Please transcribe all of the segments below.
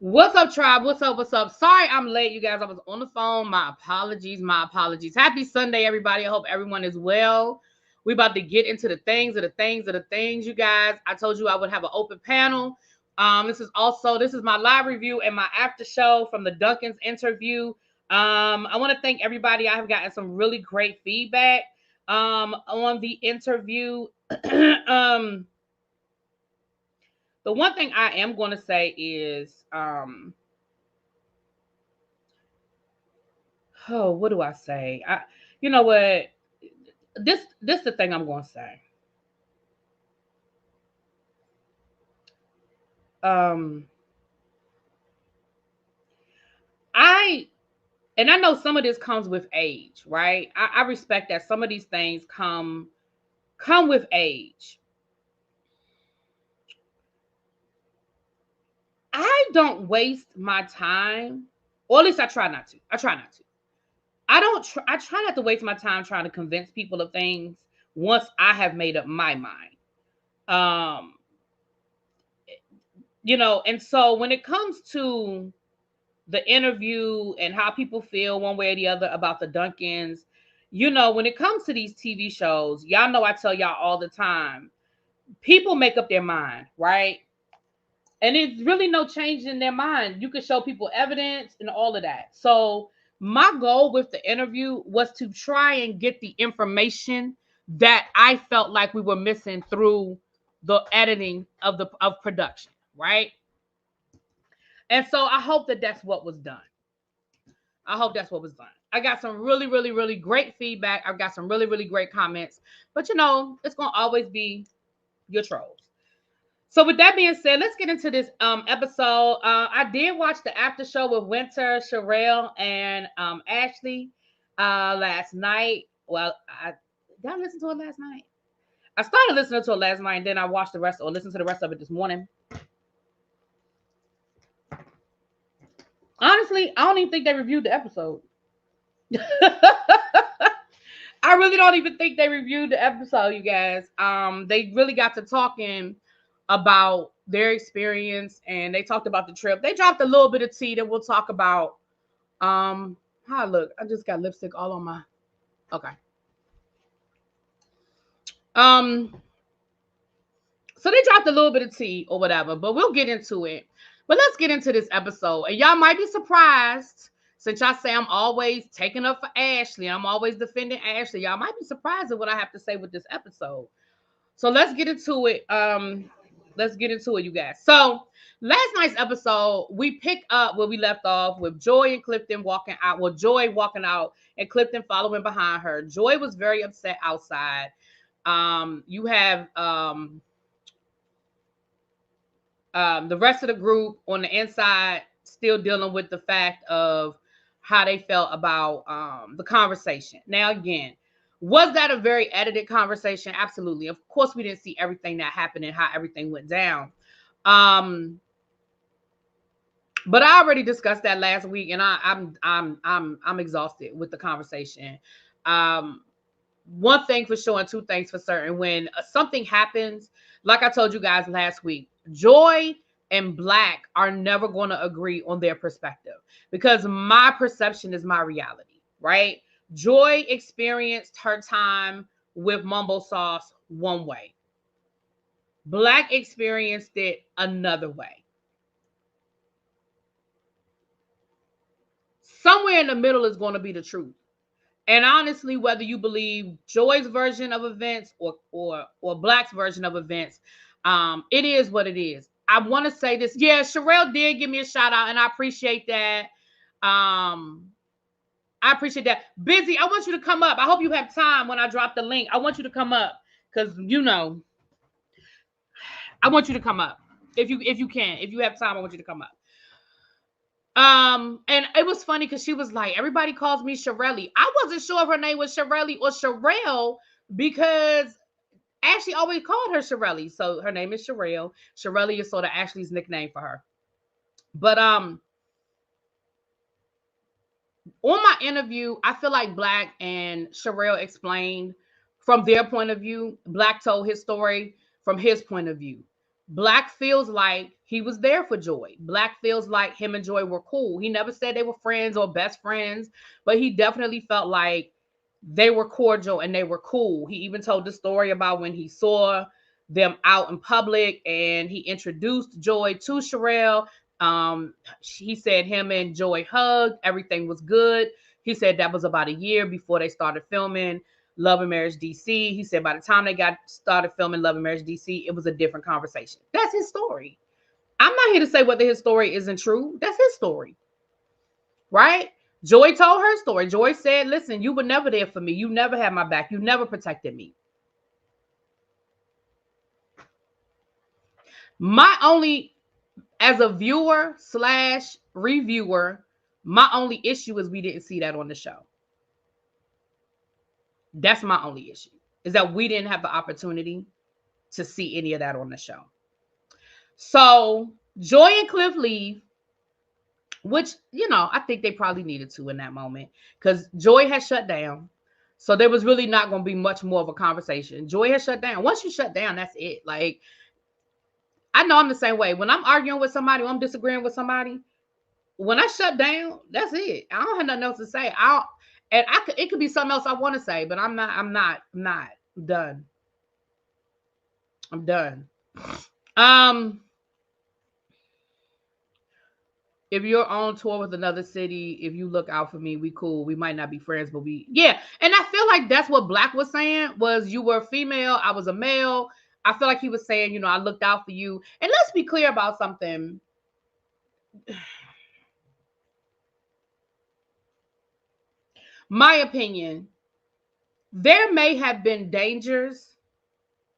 What's up, tribe? What's up? What's up? Sorry I'm late, you guys. I was on the phone. My apologies. My apologies. Happy Sunday, everybody. I hope everyone is well. We about to get into the things of the things of the things, you guys. I told you I would have an open panel. This is my live review and my after show from the Duncan's interview. I want to thank everybody. I have gotten some really great feedback on the interview. The one thing I am going to say is, what do I say? You know what? This the thing I'm going to say. I know some of this comes with age, right? I respect that some of these things come with age. I don't waste my time, or at least I try not to. I try not to waste my time trying to convince people of things once I have made up my mind. And so when it comes to the interview and how people feel one way or the other about the Duncans, when it comes to these TV shows, y'all know I tell y'all all the time, people make up their mind, right? And it's really no change in their mind. You can show people evidence and all of that. So my goal with the interview was to try and get the information that I felt like we were missing through the editing of production, right? And so I hope that that's what was done. I got some really, really, really great feedback. I've got some really, really great comments. But it's going to always be your trolls. So with that being said, let's get into this episode. I did watch the after show with Winter, Sherelle, and Ashley last night. Well, did I listen to it last night? I started listening to it last night, and then I watched listened to the rest of it this morning. Honestly, I don't even think they reviewed the episode. I really don't even think they reviewed the episode, you guys. They really got to talking about their experience, and they talked about the trip. They dropped a little bit of tea that we'll talk about. How I look. I just got lipstick all on my. Okay. So they dropped a little bit of tea or whatever, but we'll get into it. But let's get into this episode. And y'all might be surprised, since y'all say I'm always taking up for Ashley, I'm always defending Ashley. Y'all might be surprised at what I have to say with this episode. So let's get into it. You guys. So last night's episode, we pick up where we left off with Joy and Clifton walking out. Well, Joy walking out and Clifton following behind her. Joy was very upset outside. You have the rest of the group on the inside still dealing with the fact of how they felt about the conversation. Now, again, was that a very edited conversation? Absolutely. Of course, we didn't see everything that happened and how everything went down. But I already discussed that last week, and I'm exhausted with the conversation. One thing for sure and two things for certain. When something happens, like I told you guys last week, Joy and Black are never going to agree on their perspective, because my perception is my reality, right? Joy experienced her time with Mumbo Sauce one way. Black experienced it another way. Somewhere in the middle is going to be the truth. And honestly, whether you believe Joy's version of events or Black's version of events, it is what it is. I want to say this. Yeah, Sherelle did give me a shout out, and I appreciate that. I appreciate that. Busy, I want you to come up. I hope you have time when I drop the link. I want you to come up because I want you to come up if you can. If you have time, I want you to come up. And it was funny because she was like, everybody calls me Shirelli. I wasn't sure if her name was Shirelli or Sherelle because Ashley always called her Shirelli. So her name is Sherelle. Shirelli is sort of Ashley's nickname for her. But on my interview, I feel like Black and Sherelle explained from their point of view. Black told his story from his point of view. Black feels like he was there for Joy. Black feels like him and Joy were cool. He never said they were friends or best friends, but he definitely felt like they were cordial and they were cool. He even told the story about when he saw them out in public and he introduced Joy to Sherelle. He said him and Joy hugged. Everything was good. He said that was about a year before they started filming Love and Marriage DC. He said by the time they got started filming Love and Marriage DC, it was a different conversation. That's his story. I'm not here to say whether his story isn't true. That's his story, right? Joy told her story. Joy said, listen, you were never there for me. You never had my back. You never protected me. My only, as a viewer / reviewer, my only issue is we didn't see that on the show. That's my only issue, is that we didn't have the opportunity to see any of that on the show. So Joy and Cliff leave, which, you know, I think they probably needed to in that moment because Joy had shut down. So there was really not going to be much more of a conversation. Joy has shut down. Once you shut down, that's it. Like, I know I'm the same way. When I'm arguing with somebody or I'm disagreeing with somebody, when I shut down, that's it. I don't have nothing else to say. It could be something else I want to say, but I'm not done. I'm done. If you're on tour with another city, if you look out for me, we cool. We might not be friends, but yeah. And I feel like that's what Black was saying, was you were a female, I was a male. I feel like he was saying, you know, I looked out for you. And let's be clear about something. My opinion, there may have been dangers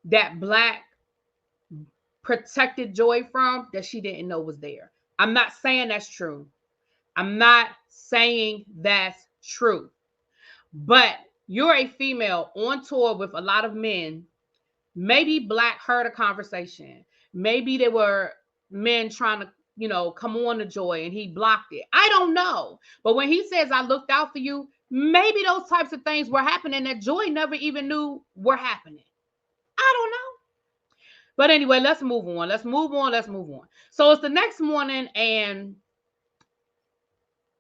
that Black protected Joy from that she didn't know was there. I'm not saying that's true. I'm not saying that's true. But you're a female on tour with a lot of men. Maybe Black heard a conversation. Maybe there were men trying to, you know, come on to Joy and he blocked it. I don't know. But when he says, I looked out for you, maybe those types of things were happening that Joy never even knew were happening. I don't know. But anyway, let's move on. Let's move on. So it's the next morning and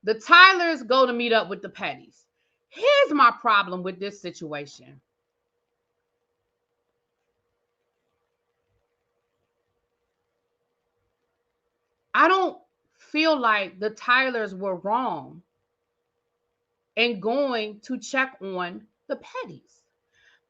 the Tylers go to meet up with the Pettys. Here's my problem with this situation. I don't feel like the Tylers were wrong in going to check on the Pettys.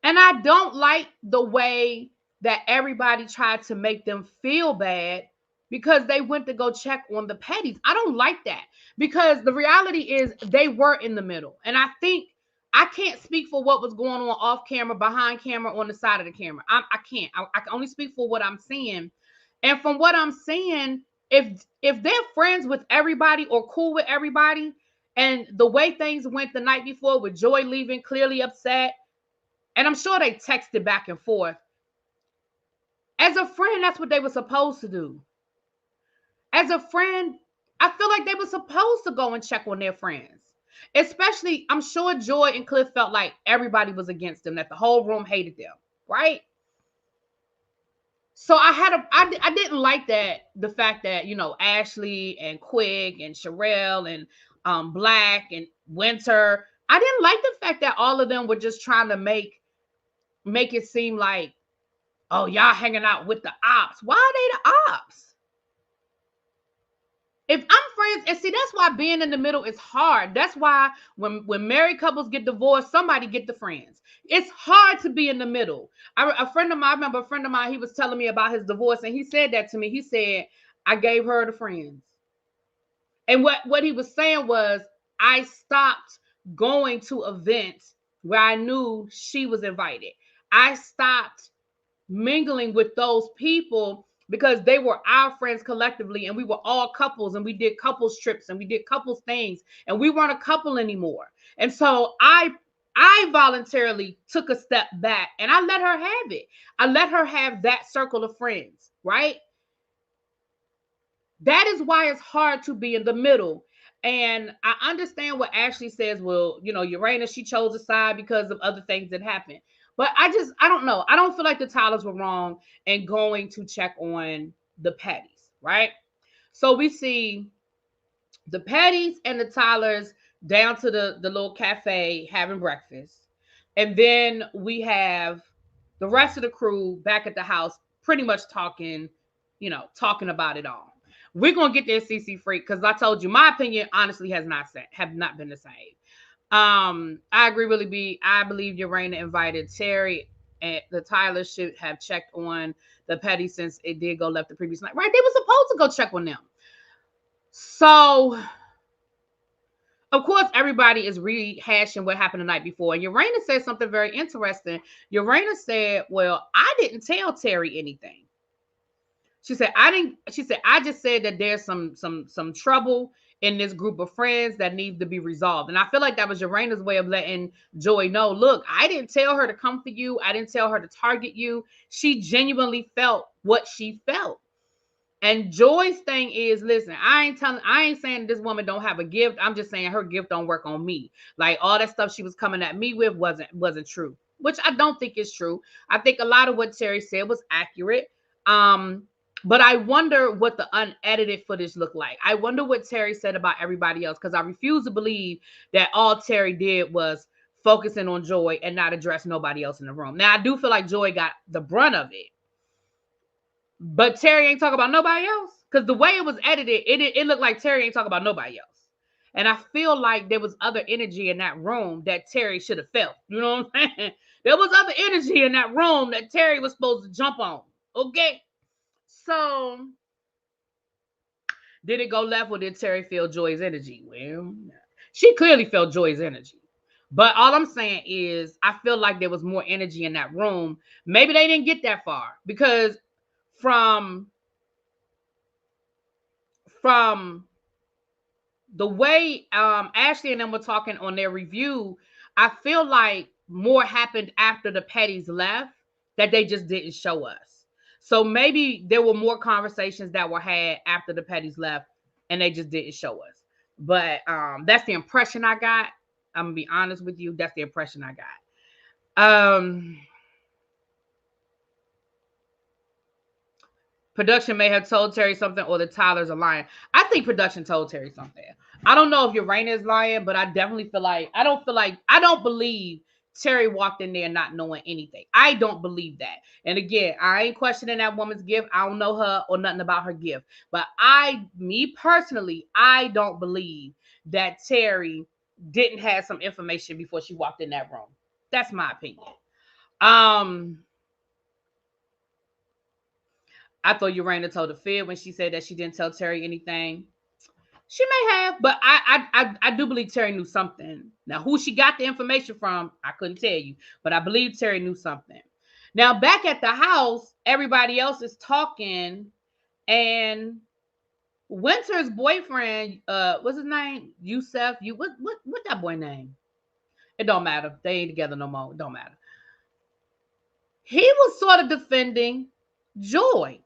And I don't like the way that everybody tried to make them feel bad because they went to go check on the Pettys. I don't like that, because the reality is they were in the middle. And I think I can't speak for what was going on off camera, behind camera, on the side of the camera. I can't. I can only speak for what I'm seeing. And from what I'm seeing, if they're friends with everybody or cool with everybody, and the way things went the night before with Joy leaving clearly upset, and I'm sure they texted back and forth. As a friend, that's what they were supposed to do. As a friend, I feel like they were supposed to go and check on their friends. Especially, I'm sure Joy and Cliff felt like everybody was against them, that the whole room hated them, right? So I didn't like that, the fact that, you know, Ashley and Quick and Sherelle and Black and Winter, I didn't like the fact that all of them were just trying to make it seem like, oh, y'all hanging out with the ops. Why are they the ops? If I'm friends, and see, that's why being in the middle is hard. That's why when married couples get divorced, somebody get the friends. It's hard to be in the middle. I remember a friend of mine, he was telling me about his divorce, and he said that to me. He said, I gave her the friends. And what he was saying was, I stopped going to events where I knew she was invited. I stopped mingling with those people because they were our friends collectively, and we were all couples, and we did couples trips and we did couples things, and we weren't a couple anymore. And so I voluntarily took a step back and I let her have it. I let her have that circle of friends, right? That is why it's hard to be in the middle. And I understand what Ashley says. Well, you know, Uranus, she chose a side because of other things that happened. But I don't know. I don't feel like the Tylers were wrong in going to check on the Pettys, right? So we see the Pettys and the Tylers down to the little cafe having breakfast. And then we have the rest of the crew back at the house pretty much talking, talking about it all. We're gonna get there, CC Freak, because I told you my opinion honestly have not been the same. I agree, Really B. I believe Urana invited Terry, and the Tylers should have checked on the Petty since it did go left the previous night. Right? They were supposed to go check on them. So, of course, everybody is rehashing what happened the night before. And Urana said something very interesting. Urana said, "Well, I didn't tell Terry anything." She said, "I didn't." She said, "I just said that there's some trouble in this group of friends that needs to be resolved." And I feel like that was Urana's way of letting Joy know, "Look, I didn't tell her to come for you. I didn't tell her to target you. She genuinely felt what she felt." And Joy's thing is, listen, I ain't saying this woman don't have a gift. I'm just saying her gift don't work on me. Like all that stuff she was coming at me with wasn't true, which I don't think is true. I think a lot of what Terry said was accurate. But I wonder what the unedited footage looked like. I wonder what Terry said about everybody else, because I refuse to believe that all Terry did was focusing on Joy and not address nobody else in the room. Now I do feel like Joy got the brunt of it. But Terry ain't talking about nobody else. Because the way it was edited, it looked like Terry ain't talking about nobody else. And I feel like there was other energy in that room that Terry should have felt. You know what I'm saying? There was other energy in that room that Terry was supposed to jump on. Okay? So, did it go left or did Terry feel Joy's energy? Well, she clearly felt Joy's energy. But all I'm saying is, I feel like there was more energy in that room. Maybe they didn't get that far because from the way Ashley and them were talking on their review, I feel like more happened after the Pettys left that they just didn't show us. So maybe there were more conversations that were had after the Pettys left and they just didn't show us. But that's the impression I got. I'm gonna be honest with you. That's the impression I got. Production may have told Terry something, or the Tylers are lying. I think production told Terry something. I don't know if Urana is lying, but I definitely feel like I don't believe Terry walked in there not knowing anything. I don't believe that. And again, I ain't questioning that woman's gift. I don't know her or nothing about her gift. But me personally, I don't believe that Terry didn't have some information before she walked in that room. That's my opinion. I thought Urana told a fib when she said that she didn't tell Terry anything. She may have, but I do believe Terry knew something. Now, who she got the information from, I couldn't tell you, but I believe Terry knew something. Now, back at the house, everybody else is talking, and Winter's boyfriend, what's his name? Yusef. What that boy name? It don't matter. They ain't together no more. It don't matter. He was sort of defending Joy.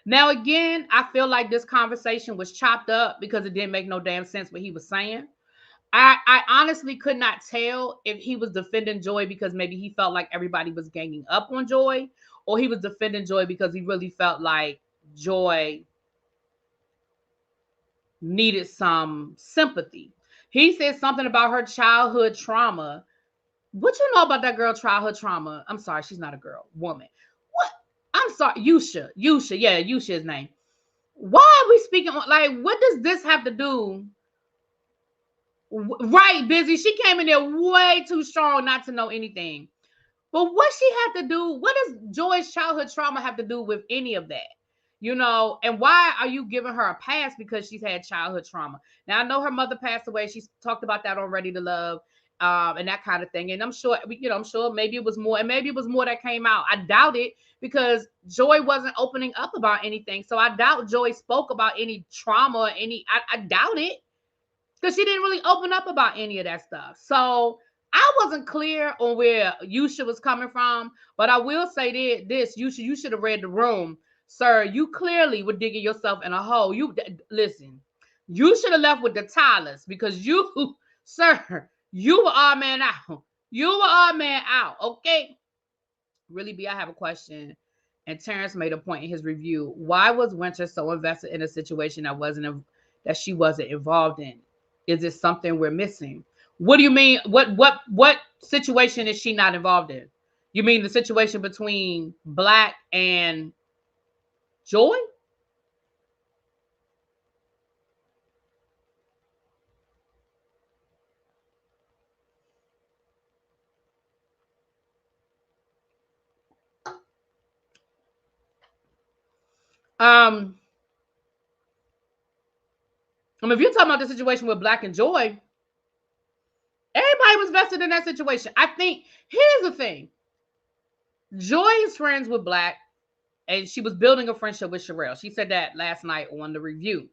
Now, again, I feel like this conversation was chopped up because it didn't make no damn sense what he was saying. I honestly could not tell if he was defending Joy because maybe he felt like everybody was ganging up on Joy, or he was defending Joy because he really felt like Joy needed some sympathy. He said something about her childhood trauma. What you know about that girl childhood trauma? I'm sorry, she's not a girl, woman. What? I'm sorry, Yusha. Yeah, Yusha's name. Why are we speaking like? What does this have to do? Right, Busy. She came in there way too strong not to know anything. But what she had to do? What does Joy's childhood trauma have to do with any of that? And why are you giving her a pass because she's had childhood trauma? Now I know her mother passed away. She's talked about that on Ready to Love. And that kind of thing. And I'm sure maybe it was more, and maybe it was more that came out. I doubt it because Joy wasn't opening up about anything. So I doubt Joy spoke about any trauma or I doubt it because she didn't really open up about any of that stuff. So I wasn't clear on where Yusha was coming from, but I will say this, Yusha, you should have read the room. Sir, you clearly were digging yourself in a hole. Listen, you should have left with the Tylers because you, sir, you were all man out. You were odd man out, okay? Really, B, I have a question. And Terrence made a point in his review. Why was Winter so invested in a situation that she wasn't involved in? Is it something we're missing? What do you mean? What situation is she not involved in? You mean the situation between Black and Joy? Um, I mean, if you're talking about the situation with Black and Joy, everybody was vested in that situation. I think here's the thing: Joy is friends with Black, and she was building a friendship with Sherelle. She said that last night on the review.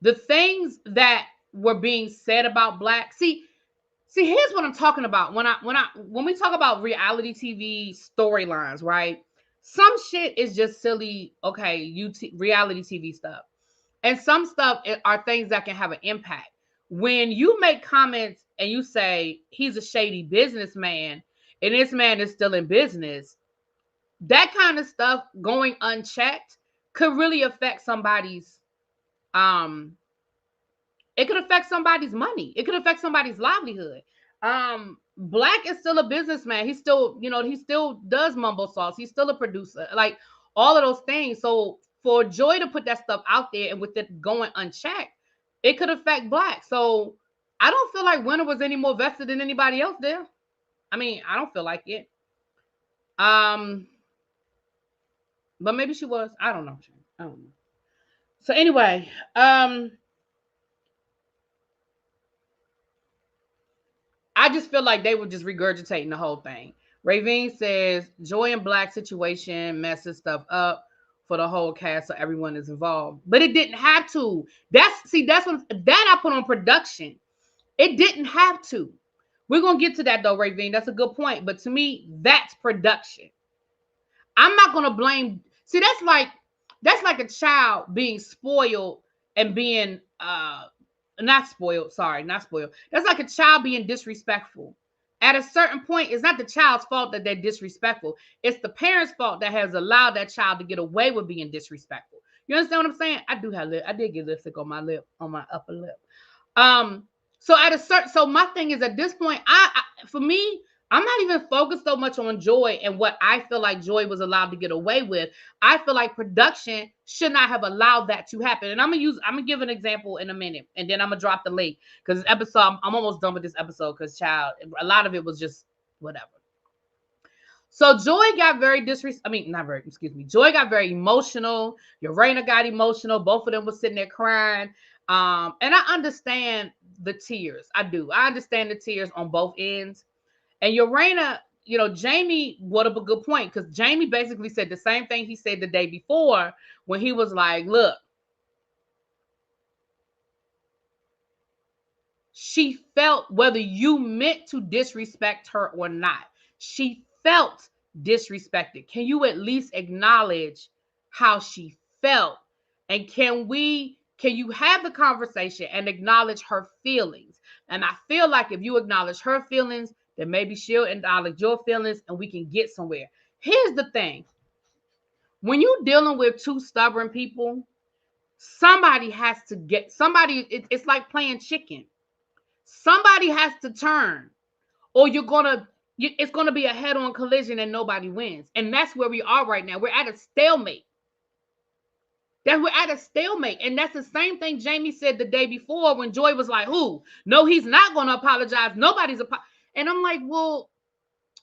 The things that were being said about Black, here's what I'm talking about. When we talk about reality TV storylines, right? Some shit is just silly, okay, reality TV stuff. And some stuff are things that can have an impact. When you make comments and you say he's a shady businessman and this man is still in business, that kind of stuff going unchecked could really affect somebody's um it could affect somebody's money. It could affect somebody's livelihood. Black is still a businessman. He still, he still does mumble sauce. He's still a producer. Like all of those things. So for Joy to put that stuff out there and with it going unchecked, it could affect Black. So I don't feel like Winter was any more vested than anybody else there. I mean, I don't feel like it. Um, but maybe she was. I don't know. I don't know. So anyway, I just feel like they were just regurgitating the whole thing. Ravine says Joy and Black situation messes stuff up for the whole cast, so everyone is involved. But it didn't have to. That's what that I put on production. It didn't have to. We're gonna get to that though, Ravine. That's a good point. But to me, that's production. I'm not gonna blame. See, that's like a child being spoiled and being not spoiled. Sorry, not spoiled. That's like a child being disrespectful. At a certain point, it's not the child's fault that they're disrespectful. It's the parents' fault that has allowed that child to get away with being disrespectful. You understand what I'm saying? I did get lipstick on my lip, on my upper lip. Um, so my thing is at this point, for me, I'm not even focused so much on Joy and what I feel like Joy was allowed to get away with. I feel like production should not have allowed that to happen. And I'm gonna give an example in a minute, and then I'm gonna drop the link because this episode, I'm almost done with this episode because child, a lot of it was just whatever. So Joy got very Joy got very emotional. Urena got emotional. Both of them were sitting there crying. And I understand the tears. I do. I understand the tears on both ends. And Urena, Jamie brought up a good point because Jamie basically said the same thing he said the day before when he was like, look, she felt whether you meant to disrespect her or not, she felt disrespected. Can you at least acknowledge how she felt? And can you have the conversation and acknowledge her feelings? And I feel like if you acknowledge her feelings, then maybe she'll acknowledge your feelings and we can get somewhere. Here's the thing. When you're dealing with two stubborn people, it's like playing chicken. Somebody has to turn, or it's gonna be a head-on collision and nobody wins. And that's where we are right now. We're at a stalemate. And that's the same thing Jamie said the day before when Joy was like, "Who? No, he's not gonna apologize. Nobody's And I'm like, well,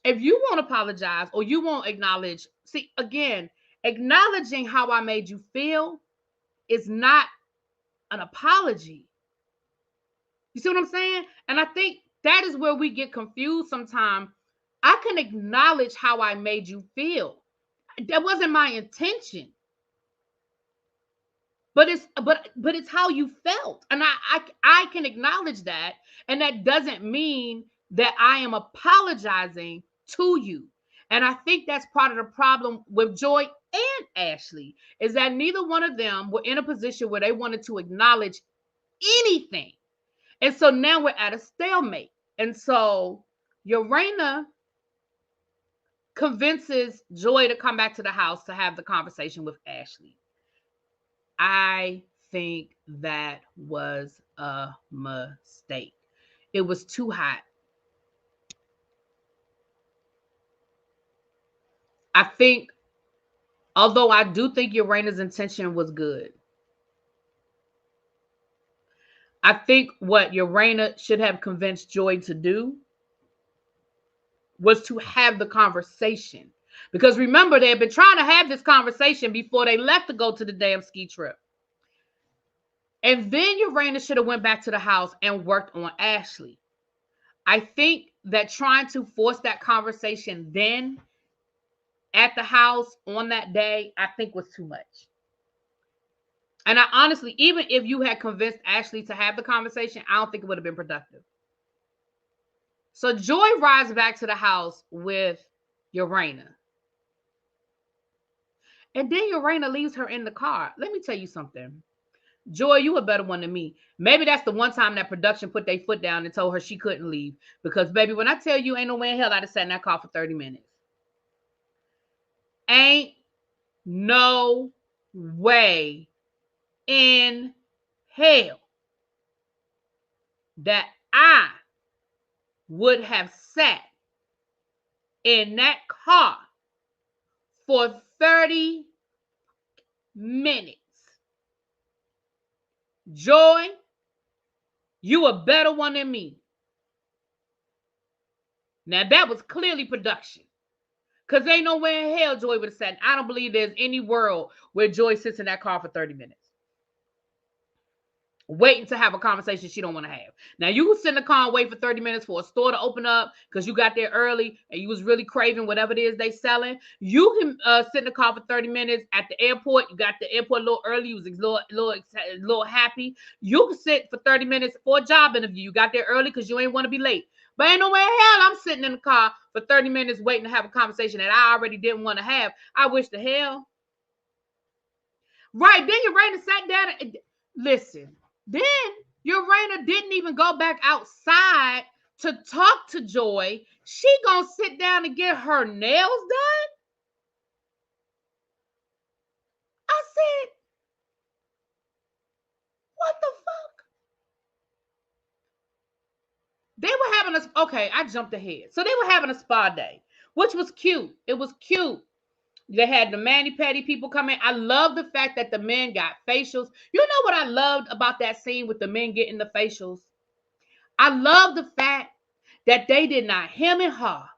if you won't apologize or you won't acknowledge, see, again, acknowledging how I made you feel is not an apology. You see what I'm saying? And I think that is where we get confused sometimes. I can acknowledge how I made you feel. That wasn't my intention. But it's how you felt. And I can acknowledge that. And that doesn't mean that I am apologizing to you. And I think that's part of the problem with Joy and Ashley is that neither one of them were in a position where they wanted to acknowledge anything. And so now we're at a stalemate. And so Urana convinces Joy to come back to the house to have the conversation with Ashley. I think that was a mistake. It was too hot. I think, although I do think Urana's intention was good, I think what Urana should have convinced Joy to do was to have the conversation. Because remember, they had been trying to have this conversation before they left to go to the damn ski trip. And then Urana should have went back to the house and worked on Ashley. I think that trying to force that conversation then at the house on that day, I think was too much. And I honestly, even if you had convinced Ashley to have the conversation, I don't think it would have been productive. So Joy rides back to the house with Urana. And then Urana leaves her in the car. Let me tell you something. Joy, you a better one than me. Maybe that's the one time that production put their foot down and told her she couldn't leave. Because, baby, when I tell you ain't no way in hell I'd have sat in that car for 30 minutes. Ain't no way in hell that I would have sat in that car for 30 minutes. Joy, you a better one than me. Now, that was clearly production. Because ain't no way in hell Joy would have sat. I don't believe there's any world where Joy sits in that car for 30 minutes. Waiting to have a conversation she don't want to have. Now, you can sit in the car and wait for 30 minutes for a store to open up because you got there early and you was really craving whatever it is they selling. You can sit in the car for 30 minutes at the airport. You got the airport a little early. You was a little happy. You can sit for 30 minutes for a job interview. You got there early because you ain't want to be late. But ain't no way in hell I'm sitting in the car for 30 minutes waiting to have a conversation that I already didn't want to have. I wish the hell. Right, then Urana sat down and listen. Then Urana didn't even go back outside to talk to Joy. She gonna sit down and get her nails done? I said, what the fuck? They were having a, okay, I jumped ahead. So they were having a spa day, which was cute. It was cute. They had the mani-pedi people come in. I love the fact that the men got facials. You know what I loved about that scene with the men getting the facials? I love the fact that they did not hem and haw.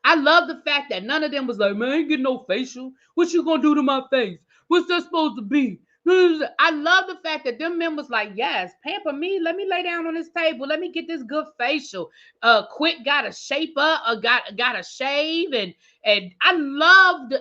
I love the fact that none of them was like, man, I ain't getting no facial. What you gonna do to my face? What's that supposed to be? I love the fact that them men was like, yes, pamper me. Let me lay down on this table. Let me get this good facial. Quick got a shape up, got a shave, and I loved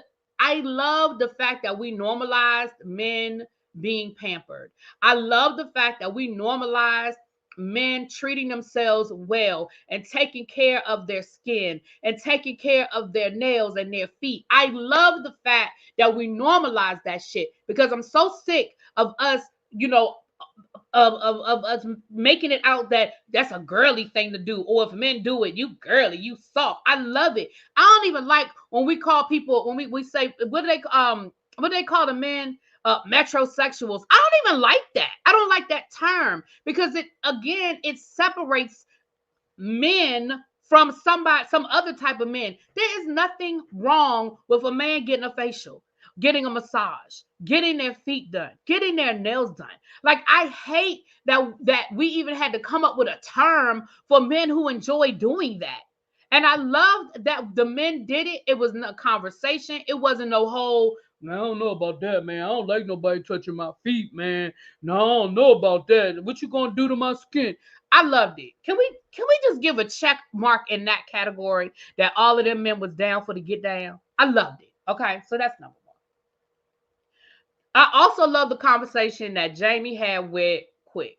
the fact that we normalized men being pampered. I love the fact that we normalized men treating themselves well and taking care of their skin and taking care of their nails and their feet. I love the fact that we normalize that shit because I'm so sick of us, you know, of us making it out that that's a girly thing to do, or if men do it, you girly, you soft. I love it. I don't even like when we call people, when we say, what do they call the men? Metrosexuals. I don't even like that. I don't like that term because it separates men from some other type of men. There is nothing wrong with a man getting a facial, getting a massage, getting their feet done, getting their nails done. Like, I hate that we even had to come up with a term for men who enjoy doing that. And I loved that the men did it. It was a conversation. It wasn't no whole, I don't know about that, man. I don't like nobody touching my feet, man. No, I don't know about that. What you gonna do to my skin? I loved it. Can we just give a check mark in that category that all of them men was down for the get down? I loved it. Okay, so that's number one. I also love the conversation that Jamie had with Quick.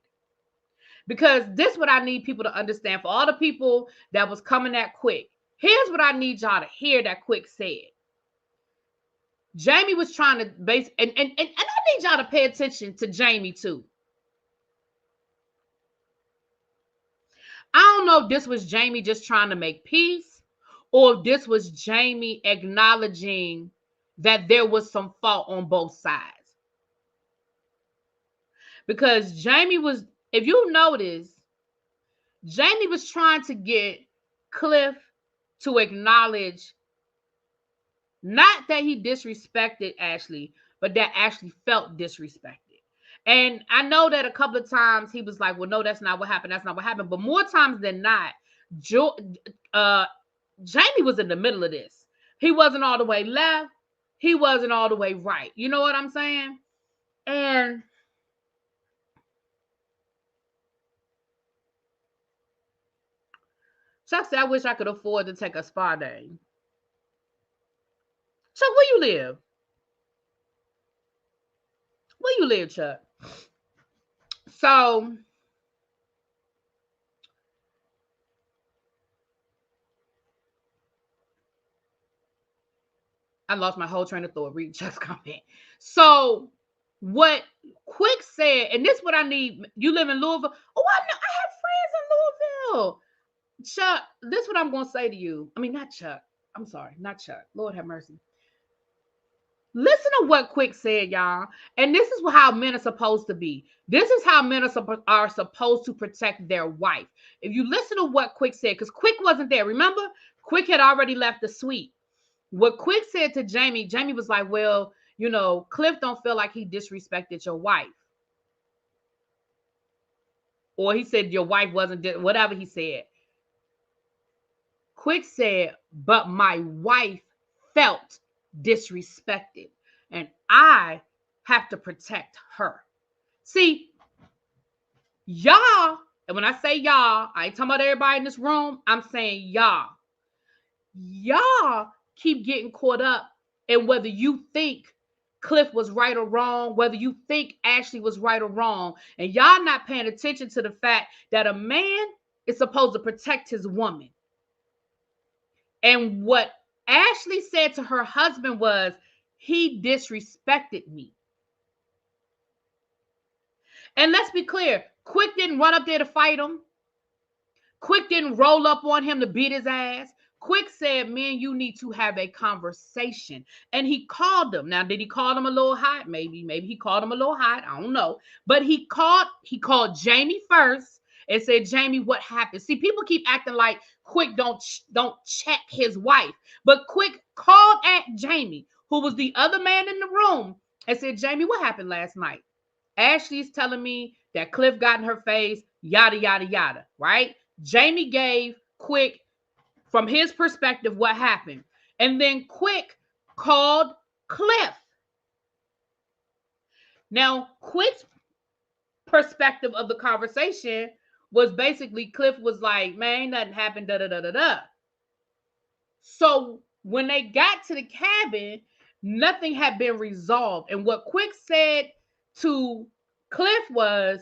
Because this is what I need people to understand. For all the people that was coming at Quick, here's what I need y'all to hear that Quick said. Jamie was trying to base, and I need y'all to pay attention to Jamie too. I don't know if this was Jamie just trying to make peace, or if this was Jamie acknowledging that there was some fault on both sides. Because Jamie was, if you notice, Jamie was trying to get Cliff to acknowledge not that he disrespected Ashley, but that Ashley felt disrespected. And I know that a couple of times he was like, well, no, that's not what happened. That's not what happened. But more times than not, Jamie was in the middle of this. He wasn't all the way left. He wasn't all the way right. You know what I'm saying? And Chuck said, I wish I could afford to take a spa day. Chuck, where you live? Where you live, Chuck? So I lost my whole train of thought. Read Chuck's comment. So what Quick said, and this is what I need. You live in Louisville. Oh, I know. I have friends in Louisville. Chuck, this is what I'm going to say to you. I mean, not Chuck. I'm sorry, not Chuck. Lord have mercy. Listen to what Quick said, y'all. And this is how men are supposed to be. This is how men are supposed to protect their wife. If you listen to what Quick said, because Quick wasn't there. Remember, Quick had already left the suite. What Quick said to Jamie, Jamie was like, well, you know, Cliff don't feel like he disrespected your wife. Or he said your wife wasn't, whatever he said. Quick said, but my wife felt disrespected, and I have to protect her. See, y'all, and when I say y'all, I ain't talking about everybody in this room. I'm saying y'all. Y'all keep getting caught up in whether you think Cliff was right or wrong, whether you think Ashley was right or wrong, and y'all not paying attention to the fact that a man is supposed to protect his woman. And what Ashley said to her husband was, he disrespected me. And let's be clear, Quick didn't run up there to fight him. Quick didn't roll up on him to beat his ass. Quick said, man, you need to have a conversation. And he called him. Now, did he call him a little hot? Maybe he called him a little hot. I don't know. But he called Jamie first and said, Jamie, what happened? See, people keep acting like Quick don't check his wife. But Quick called at Jamie, who was the other man in the room, and said, Jamie, what happened last night? Ashley's telling me that Cliff got in her face, yada, yada, yada, right? Jamie gave Quick, from his perspective, what happened. And then Quick called Cliff. Now, Quick's perspective of the conversation was basically Cliff was like, man, ain't nothing happened, da da da da da. So when they got to the cabin, nothing had been resolved. And what Quick said to Cliff was,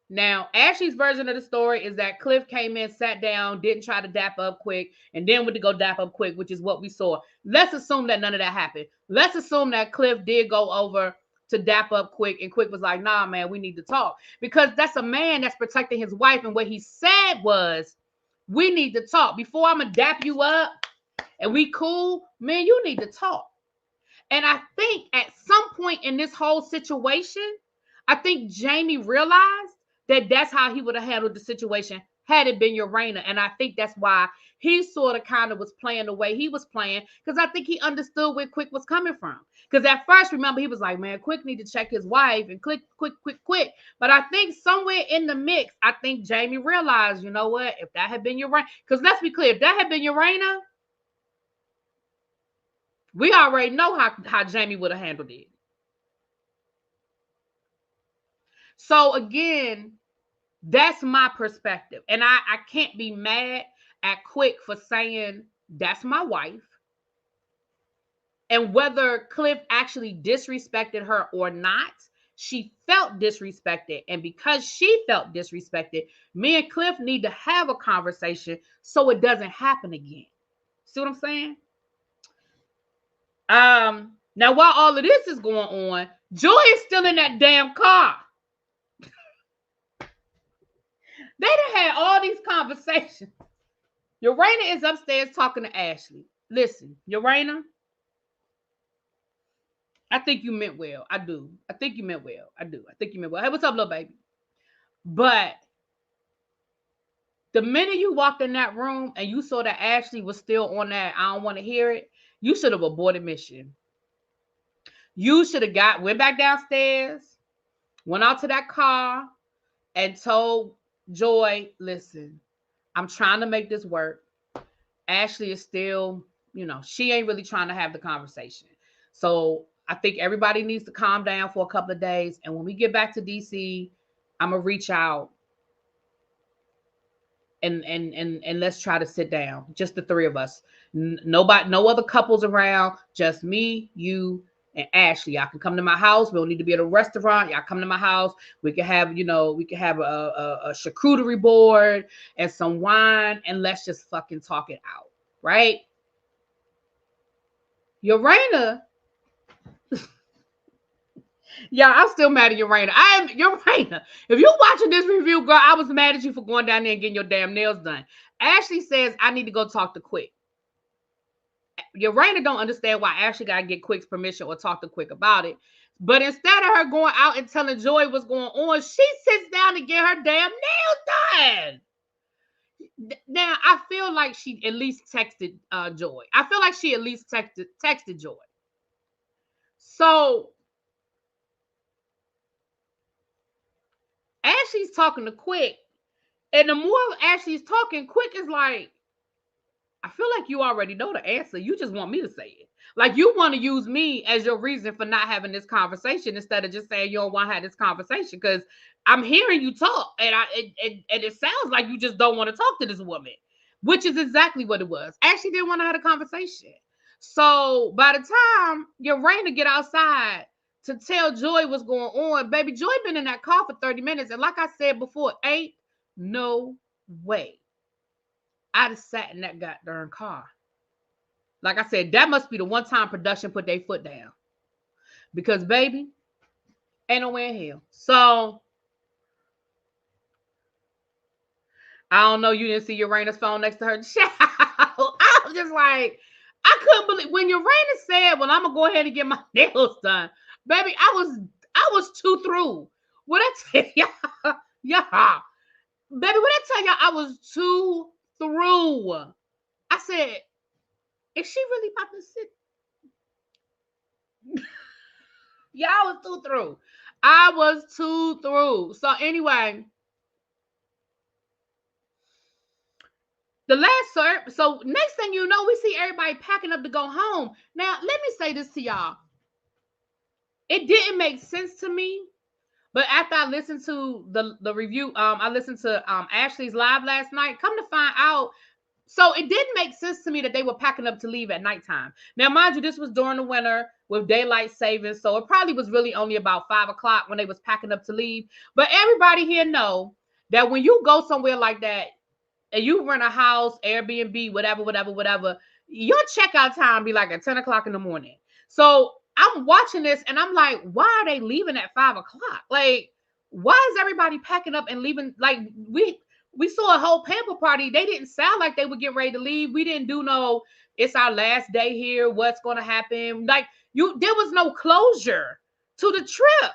now Ashley's version of the story is that Cliff came in, sat down, didn't try to dap up Quick, and then went to go dap up Quick, which is what we saw. Let's assume that none of that happened. Let's assume that Cliff did go over to dap up Quick, and Quick was like, nah, man, we need to talk. Because that's a man that's protecting his wife, and what he said was, we need to talk. Before I'm going to dap you up and we cool, man, you need to talk. And I think at some point in this whole situation, I think Jamie realized that that's how he would have handled the situation had it been Urana. And I think that's why he sort of kind of was playing the way he was playing, because I think he understood where Quick was coming from. Because at first, remember, he was like, man, Quick need to check his wife and Quick. But I think somewhere in the mix, I think Jamie realized, you know what, if that had been Urana, because let's be clear, if that had been Urana, we already know how Jamie would have handled it. So again, that's my perspective. And I can't be mad at Quick for saying that's my wife. And whether Cliff actually disrespected her or not, she felt disrespected. And because she felt disrespected, me and Cliff need to have a conversation so it doesn't happen again. See what I'm saying? Now, while all of this is going on, Joy is still in that damn car. They done had all these conversations. Urana is upstairs talking to Ashley. Listen, Urana, I think you meant well. I do. I think you meant well. I do. I think you meant well. Hey, what's up, little baby? But the minute you walked in that room and you saw that Ashley was still on that, I don't want to hear it, you should have aborted mission. You should have went back downstairs, went out to that car, and told Joy, listen, I'm trying to make this work. Ashley is still, she ain't really trying to have the conversation. So I think everybody needs to calm down for a couple of days. And when we get back to DC, I'm going to reach out and let's try to sit down. Just the three of us. Nobody, no other couples around, just me, you, and Ashley. Y'all can come to my house. We don't need to be at a restaurant. Y'all come to my house. We can have, a charcuterie board and some wine, and let's just fucking talk it out. Right? Urana. Yeah, I'm still mad at Urana. Urana. If you're watching this review, girl, I was mad at you for going down there and getting your damn nails done. Ashley says I need to go talk to Quick. Urana don't understand why Ashley got to get Quick's permission or talk to Quick about it. But instead of her going out and telling Joy what's going on, she sits down to get her damn nails done. Now, I feel like she at least texted Joy. I feel like she at least texted Joy. So Ashley's talking to Quick, and the more Ashley's talking, Quick is like, I feel like you already know the answer. You just want me to say it. Like you want to use me as your reason for not having this conversation instead of just saying you don't want to have this conversation, because I'm hearing you talk and it sounds like you just don't want to talk to this woman, which is exactly what it was. Ashley didn't want to have a conversation. So by the time Urana get outside to tell Joy what's going on, baby, Joy been in that car for 30 minutes. And like I said before, ain't no way I'd have sat in that goddamn car. Like I said, that must be the one time production put their foot down. Because, baby, ain't no way in hell. So, I don't know, you didn't see Urana's phone next to her child. I was just like, I couldn't believe when Urana said, well, I'm going to go ahead and get my nails done. Baby, I was too through. What I tell y'all? Yeah. Baby, what I tell y'all, I was too through. I said, is she really about to sit? Yeah, I was too through. I was too through. So anyway, the last so next thing you know, we see everybody packing up to go home. Now, let me say this to y'all. It didn't make sense to me, but after I listened to the review, I listened to Ashley's live last night. Come to find out, so it didn't make sense to me that they were packing up to leave at nighttime. Now, mind you, this was during the winter with daylight savings, so it probably was really only about 5 o'clock when they was packing up to leave. But everybody here know that when you go somewhere like that and you rent a house, Airbnb, whatever, your checkout time be like at 10 o'clock in the morning. So I'm watching this and I'm like, why are they leaving at 5 o'clock? Like, why is everybody packing up and leaving? Like, we saw a whole pamper party. They didn't sound like they were getting ready to leave. We didn't do no, it's our last day here, what's going to happen? Like, there was no closure to the trip.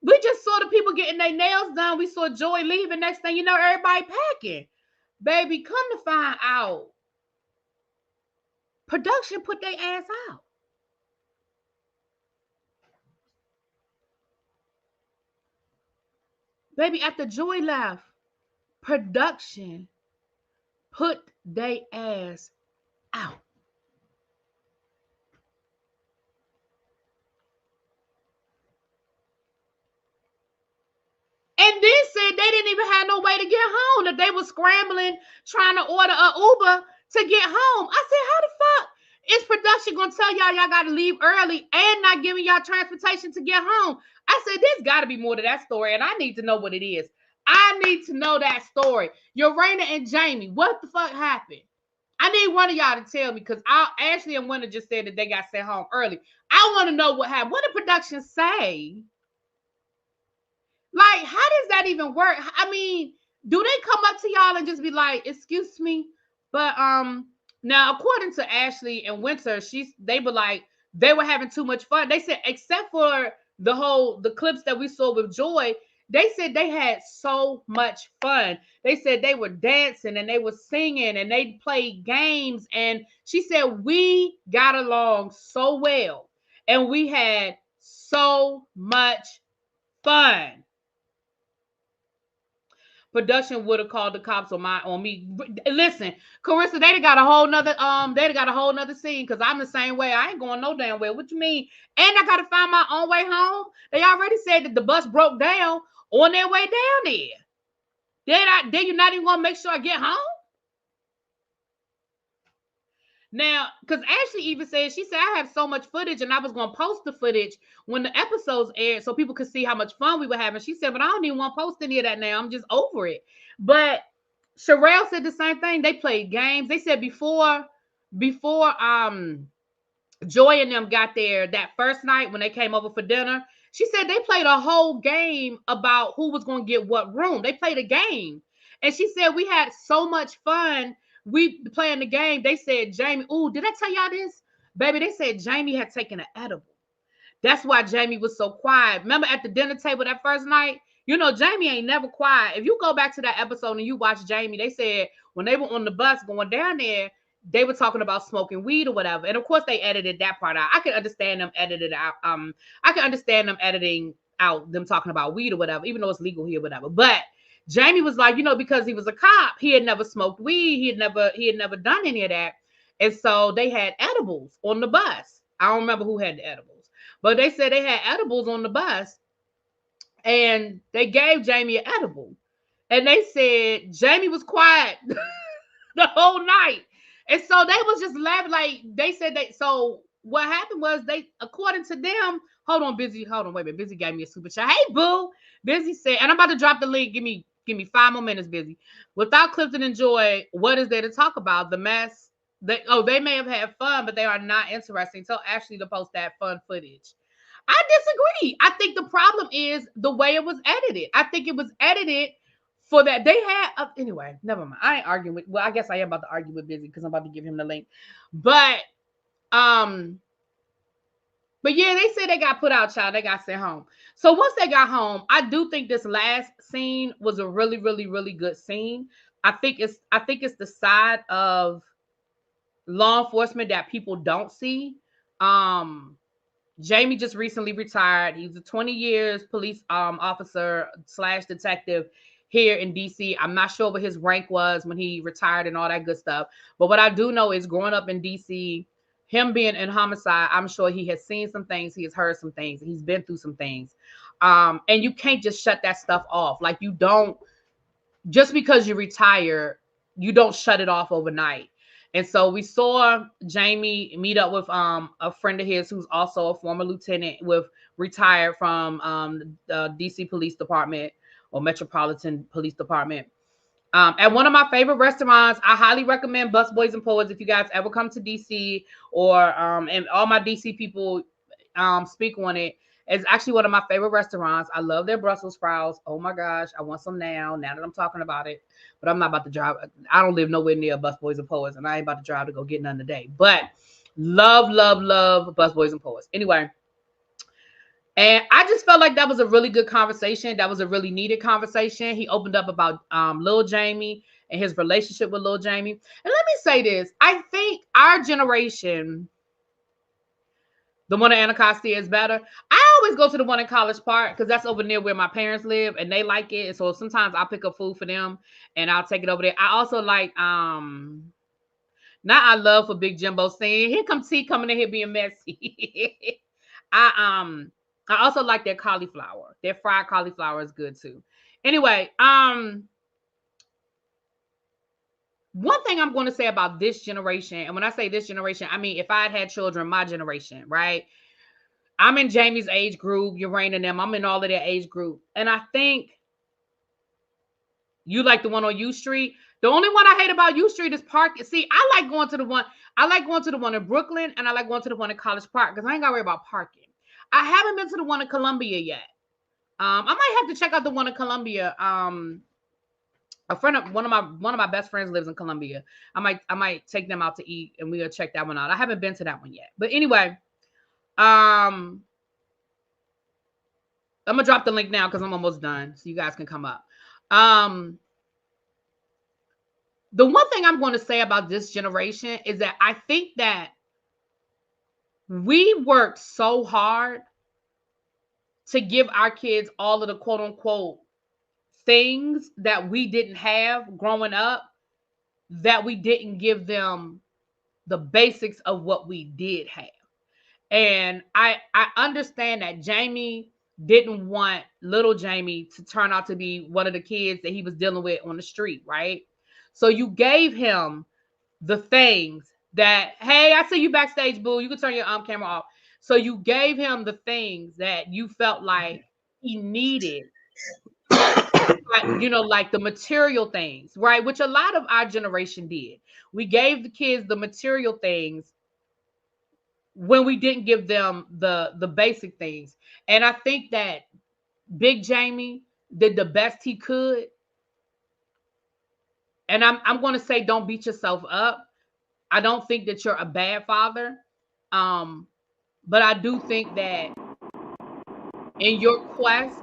We just saw the people getting their nails done. We saw Joy leaving. Next thing you know, everybody packing. Baby, come to find out, production put their ass out. Baby, after Joy left, production put their ass out. And then said they didn't even have no way to get home, that they were scrambling, trying to order an Uber to get home. I said, how the fuck is production going to tell y'all got to leave early and not giving y'all transportation to get home? I said, there's got to be more to that story, and I need to know what it is. I need to know that story. Urana and Jamie, what the fuck happened? I need one of y'all to tell me, because Ashley and Winter just said that they got sent home early. I want to know what happened. What did production say? Like, how does that even work? I mean, Do they come up to y'all and just be like, "Excuse me," but now according to Ashley and Winter, they were like they were having too much fun. They said except for the clips that we saw with Joy, they said they had so much fun. They said they were dancing and they were singing and they played games, and she said we got along so well and we had so much fun. Production would have called the cops on me. Listen, Carissa, they'd got a whole nother scene because I'm the same way. I ain't going no damn way. What you mean? And I gotta find my own way home. They already said that the bus broke down on their way down there. Did you not even want to make sure I get home? Now, because Ashley even said, she said, I have so much footage and I was going to post the footage when the episodes aired so people could see how much fun we were having. She said, but I don't even want to post any of that now. I'm just over it. But Sherelle said the same thing. They played games. They said before Joy and them got there that first night when they came over for dinner, she said they played a whole game about who was going to get what room. They played a game. And she said we had so much fun we playing the game. They said Jamie, ooh, did I tell y'all this? Baby, they said Jamie had taken an edible. That's why Jamie was so quiet. Remember at the dinner table that first night? You know, Jamie ain't never quiet. If you go back to that episode and you watch Jamie, they said when they were on the bus going down there, they were talking about smoking weed or whatever. And of course they edited that part out. I can understand them edited out. I can understand them editing out them talking about weed or whatever, even though it's legal here, whatever. But Jamie was like, you know, because he was a cop, he had never smoked weed, he had never done any of that. And so they had edibles on the bus. I don't remember who had the edibles, but they said they had edibles on the bus and they gave Jamie an edible. And they said Jamie was quiet the whole night. And so they was just laughing. Like they said so what happened was they, according to them, hold on, wait a minute. Busy gave me a super chat. Hey, boo. Busy said, and I'm about to drop the link. Give me 5 more minutes, Busy. Without Clifton and Joy, what is there to talk about? The mess. They may have had fun, but they are not interesting. Tell Ashley to post that fun footage. I disagree. I think the problem is the way it was edited. I think it was edited for that. They had anyway, never mind. I ain't arguing with, well, I guess I am about to argue with Busy because I'm about to give him the link. But yeah, they said they got put out, child. They got sent home. So once they got home, I do think this last scene was a really, really, really good scene. I think it's the side of law enforcement that people don't see. Jamie just recently retired. He was a 20 years police officer / detective here in DC. I'm not sure what his rank was when he retired and all that good stuff. But what I do know is growing up in DC, him being in homicide, I'm sure he has seen some things, he has heard some things, he's been through some things. And you can't just shut that stuff off. Like you don't, just because you retire, you don't shut it off overnight. And so we saw Jamie meet up with a friend of his who's also a former lieutenant retired from the DC Police Department or Metropolitan Police Department. At one of my favorite restaurants, I highly recommend Busboys and Poets if you guys ever come to DC, or and all my DC people speak on it. It's actually one of my favorite restaurants. I love their Brussels sprouts. Oh my gosh, I want some now that I'm talking about it. But I'm not about to drive. I don't live nowhere near Busboys and Poets, and I ain't about to drive to go get none today. But love Busboys and Poets. Anyway, and I just felt like that was a really good conversation. That was a really needed conversation. He opened up about Lil Jamie and his relationship with Lil Jamie. And let me say this. I think our generation, the one in Anacostia, is better. I always go to the one in College Park because that's over near where my parents live and they like it. And so sometimes I'll pick up food for them and I'll take it over there. I also like now I love for Big Jimbo saying, here comes T coming in here being messy. I also like their cauliflower. Their fried cauliflower is good too. Anyway, one thing I'm going to say about this generation, and when I say this generation, I mean if I had children, my generation, right? I'm in Jamie's age group, Urane and them. I'm in all of their age group. And I think you like the one on U Street. The only one I hate about U Street is parking. See, I like going to the one in Brooklyn, and I like going to the one in College Park because I ain't got to worry about parking. I haven't been to the one in Columbia yet. I might have to check out the one in Columbia A friend of one of my best friends lives in Colombia. I might take them out to eat and we'll check that one out. I haven't been to that one yet. But anyway, I'm gonna drop the link now because I'm almost done, so you guys can come up. Um, the one thing I'm going to say about this generation is that I think that we worked so hard to give our kids all of the quote unquote things that we didn't have growing up, that we didn't give them the basics of what we did have. And I understand that Jamie didn't want little Jamie to turn out to be one of the kids that he was dealing with on the street, right? So you gave him the things that, hey, I see you backstage, boo. You can turn your camera off. So you gave him the things that you felt like he needed, like the material things, right? Which a lot of our generation did. We gave the kids the material things when we didn't give them the basic things. And I think that Big Jamie did the best he could. And I'm going to say, don't beat yourself up. I don't think that you're a bad father. But I do think that in your quest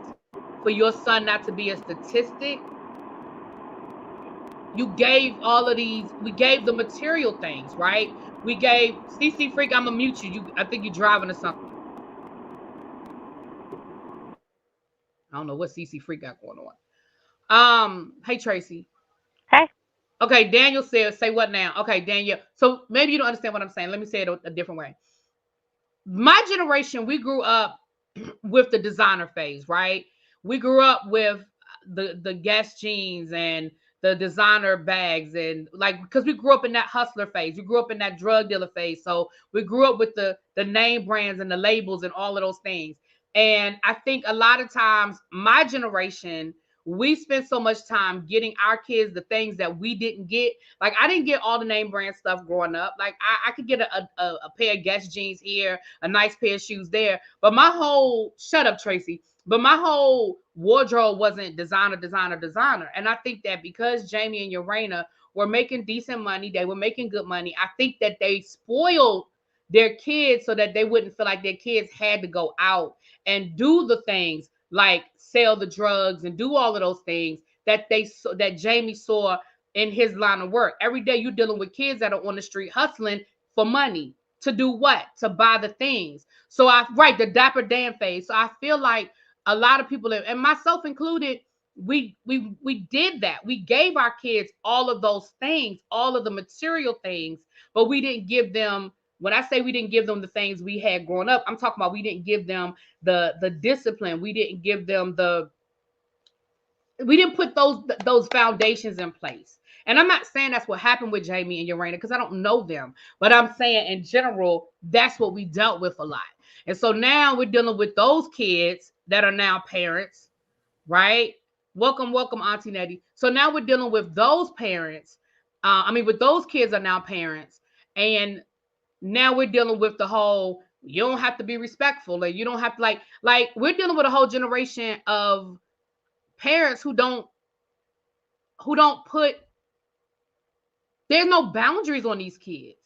for your son not to be a statistic, you gave all of these, we gave the material things, right? We gave CC Freak, I'm gonna mute you. I think you're driving or something. I don't know what CC Freak got going on. Hey Tracy. Hey. Okay, Daniel said, say what now? Okay, Daniel. So maybe you don't understand what I'm saying. Let me say it a different way. My generation, we grew up with the designer phase, right? We grew up with the Guess jeans and the designer bags, and like, because we grew up in that hustler phase, we grew up in that drug dealer phase, so we grew up with the name brands and the labels and all of those things. And I think a lot of times my generation, we spent so much time getting our kids the things that we didn't get. Like, I didn't get all the name brand stuff growing up. Like, I could get a pair of Guess jeans here, a nice pair of shoes there, but my whole, shut up Tracy, but my whole wardrobe wasn't designer. And I think that because Jamie and Urena were making decent money, they were making good money, I think that they spoiled their kids so that they wouldn't feel like their kids had to go out and do the things like sell the drugs and do all of those things that that Jamie saw in his line of work. Every day you're dealing with kids that are on the street hustling for money. To do what? To buy the things. So the Dapper Dan phase. So I feel like a lot of people, and myself included, we did that. We gave our kids all of those things, all of the material things, but we didn't give them, when I say we didn't give them the things we had growing up, I'm talking about we didn't give them the discipline. We didn't give them we didn't put those foundations in place. And I'm not saying that's what happened with Jamie and Urena because I don't know them, but I'm saying in general, that's what we dealt with a lot. And so now we're dealing with those kids that are now parents, right? Welcome, Auntie Nettie. So now we're dealing with those parents. With those kids are now parents. And now we're dealing with the whole, you don't have to be respectful, and you don't have to like we're dealing with a whole generation of parents who don't put, there's no boundaries on these kids.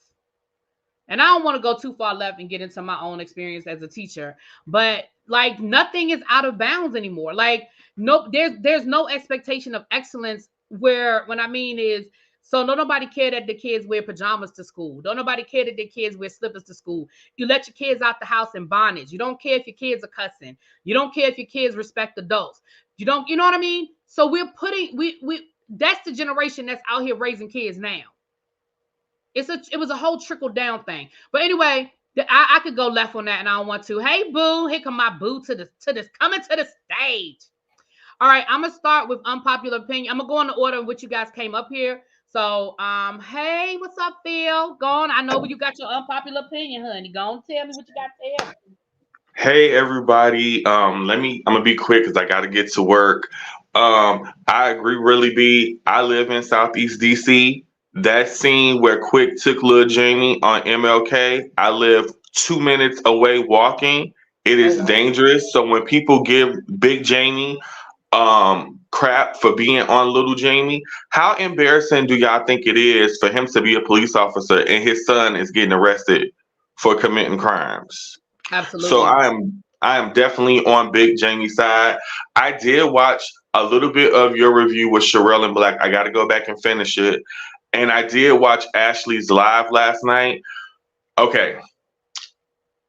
And I don't want to go too far left and get into my own experience as a teacher, but like nothing is out of bounds anymore. Like, no, there's no expectation of excellence where, when I mean is, so don't nobody care that the kids wear pajamas to school. Don't nobody care that their kids wear slippers to school. You let your kids out the house in bonnets. You don't care if your kids are cussing. You don't care if your kids respect adults. You know what I mean? So we're putting, that's the generation that's out here raising kids now. It was a whole trickle down thing. But anyway, I could go left on that and I don't want to. Hey boo, here come my boo to this coming to the stage. All right, I'm gonna start with unpopular opinion. I'm gonna go in the order in which you guys came up here. So hey, what's up, Phil? Go on. I know you got your unpopular opinion, honey. Go on, tell me what you got to tell me. Hey everybody, I'm gonna be quick because I gotta get to work. I agree, really B. I live in Southeast DC. That scene where Quick took Lil Jamie on MLK, I live 2 minutes away walking. It is dangerous. So when people give Big Jamie crap for being on Little Jamie. How embarrassing do y'all think it is for him to be a police officer and his son is getting arrested for committing crimes? So Absolutely. I am definitely on Big Jamie's side. I did watch a little bit of your review with Sherelle and Black. I got to go back and finish it. And I did watch Ashley's live last night. Okay.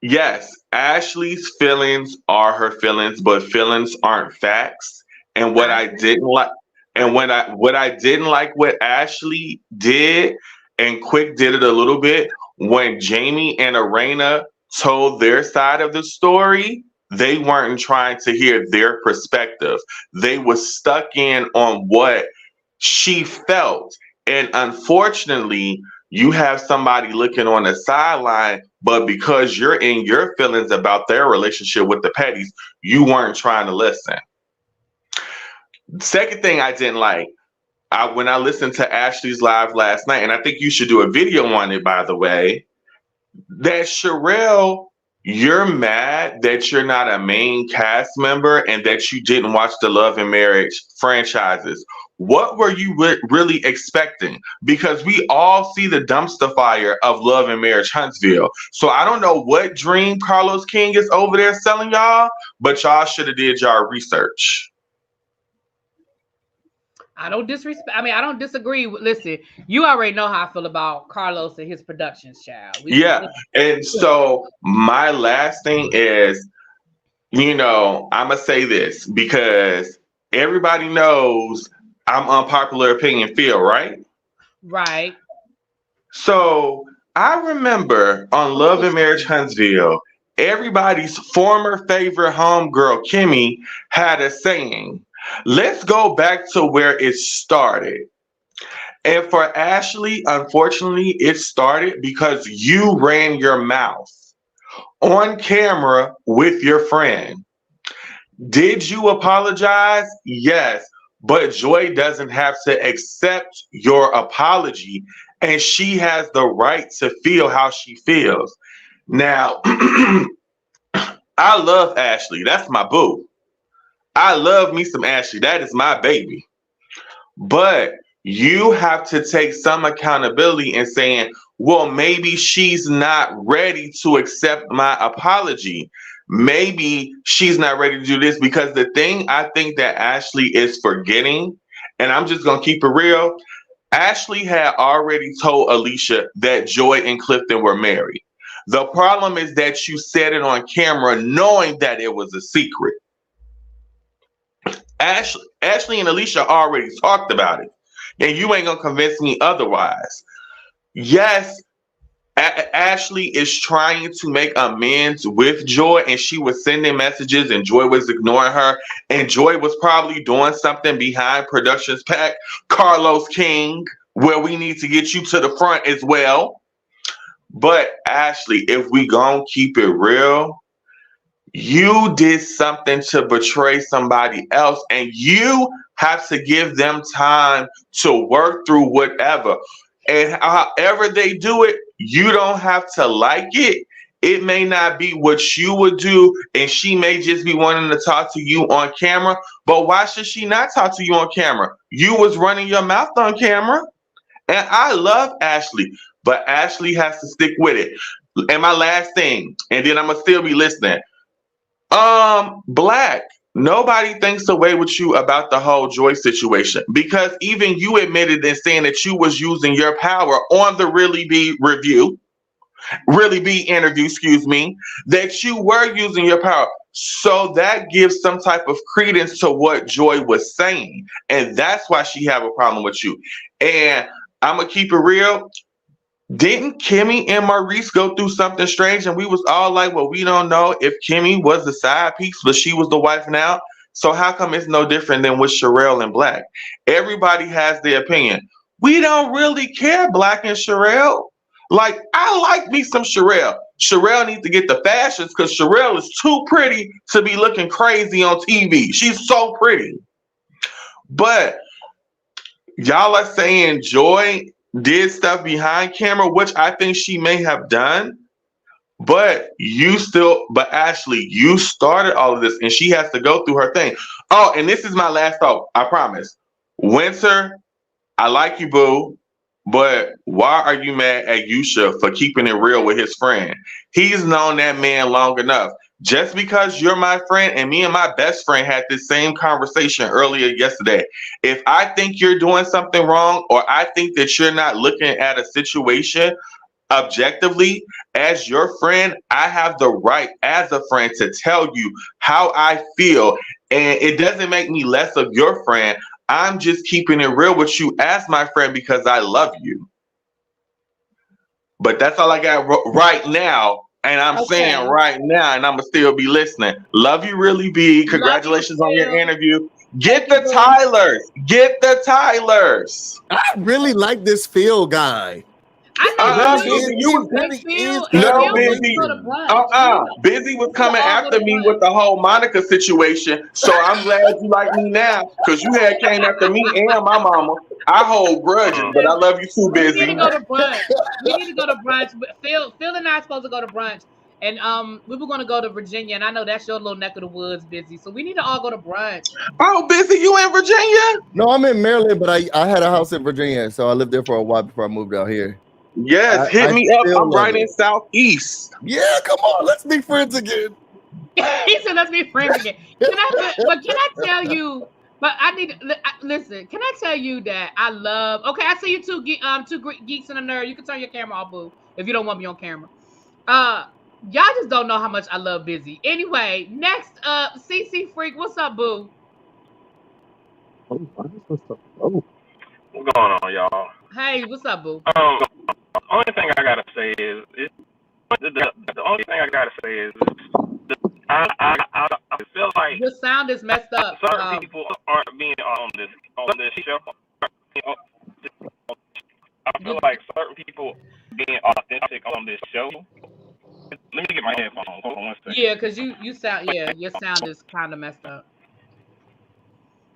Yes, Ashley's feelings are her feelings, but feelings aren't facts. And what I I agree. didn't like, and what I didn't like what Ashley did, and Quick did it a little bit when Jamie and Arena told their side of the story. They weren't trying to hear their perspective. They were stuck in on what she felt, and unfortunately, you have somebody looking on the sideline, but because you're in your feelings about their relationship with the Petties, you weren't trying to listen. Second thing I didn't like, when I listened to Ashley's live last night, and I think you should do a video on it, by the way, that Sherelle, you're mad that you're not a main cast member and that you didn't watch the Love and Marriage franchises. What were you really expecting? Because we all see the dumpster fire of Love and Marriage Huntsville. So I don't know what dream Carlos King is over there selling y'all, but y'all should have did y'all research. I don't disrespect. I mean, I don't disagree. Listen, you already know how I feel about Carlos and his productions, child. Yeah. And so my last thing is, I'm going to say this because everybody knows I'm unpopular opinion Phil, right? Right. So I remember on Love and Marriage Huntsville, everybody's former favorite homegirl, Kimmy, had a saying, let's go back to where it started. And for Ashley, unfortunately, it started because you ran your mouth on camera with your friend. Did you apologize? Yes. But Joy doesn't have to accept your apology, and she has the right to feel how she feels. Now, I love Ashley. That's my boo. I love me some Ashley. That is my baby. But you have to take some accountability in saying, well, maybe she's not ready to accept my apology. Maybe she's not ready to do this, because the thing I think that Ashley is forgetting, and I'm just going to keep it real, Ashley had already told Alicia that Joy and Clifton were married. The problem is that you said it on camera knowing that it was a secret. Ashley and Alicia already talked about it, and you ain't gonna convince me otherwise. Yes, Ashley is trying to make amends with Joy, and she was sending messages, and Joy was ignoring her, and Joy was probably doing something behind Productions Pack, Carlos King, where we need to get you to the front as well. But Ashley, if we gonna keep it real, you did something to betray somebody else, and you have to give them time to work through whatever. And however they do it, you don't have to like it. It may not be what you would do, and she may just be wanting to talk to you on camera. But why should she not talk to you on camera? You was running your mouth on camera. And I love Ashley, but Ashley has to stick with it. And my last thing, and then I'm gonna still be listening. Black, nobody thinks the way with you about the whole Joy situation, because even you admitted in saying that you was using your power on the Really Be interview, that you were using your power. So that gives some type of credence to what Joy was saying. And that's why she have a problem with you. And I'm gonna keep it real. Didn't Kimmy and Maurice go through something strange? And we was all like, well, we don't know if Kimmy was the side piece, but she was the wife now. So how come it's no different than with Sherelle and Black? Everybody has their opinion. We don't really care, Black and Sherelle. Like, I like me some Sherelle. Sherelle needs to get the fashions because Sherelle is too pretty to be looking crazy on TV. She's so pretty. But y'all are saying Joy did stuff behind camera, which I think she may have done. But but Ashley, you started all of this and she has to go through her thing. Oh, and this is my last thought, I promise. Winter, I like you, boo, but why are you mad at Yusha for keeping it real with his friend? He's known that man long enough. Just because you're my friend, and me and my best friend had this same conversation earlier yesterday. If I think you're doing something wrong, or I think that you're not looking at a situation objectively, as your friend, I have the right as a friend to tell you how I feel. And it doesn't make me less of your friend. I'm just keeping it real with you as my friend because I love you. But that's all I got right now. And I'm saying right now, and I'm going to still be listening. Love you, Really B. Congratulations on your interview. Get the Tylers. Get the Tylers. I really like this Phil guy. Busy was coming after me with the whole Monica situation. So I'm glad you like me now, because you had came after me and my mama. I hold grudges, but I love you too, Busy. We need to go to brunch. Phil and I are supposed to go to brunch. And we were going to go to Virginia, and I know that's your little neck of the woods, Busy. So we need to all go to brunch. Oh, Busy, you in Virginia? No, I'm in Maryland, but I had a house in Virginia, so I lived there for a while before I moved out here. Yes, hit me up. I'm right in Southeast. Yeah, come on, let's be friends again. He said, "Let's be friends again." Can I tell you? But I need listen. Can I tell you that I love? Okay, I see you two geeks and a nerd. You can turn your camera off, boo, if you don't want me on camera. Y'all just don't know how much I love Busy. Anyway, next up, CC Freak. What's up, boo? What's going on, y'all? Hey, what's up, boo? Only thing I gotta say is the only thing I gotta say is I feel like your sound is messed up. Certain people aren't being on this show. I feel like certain people being authentic on this show. Let me get my headphones. Hold on 1 second. Yeah, because you sound your sound is kind of messed up.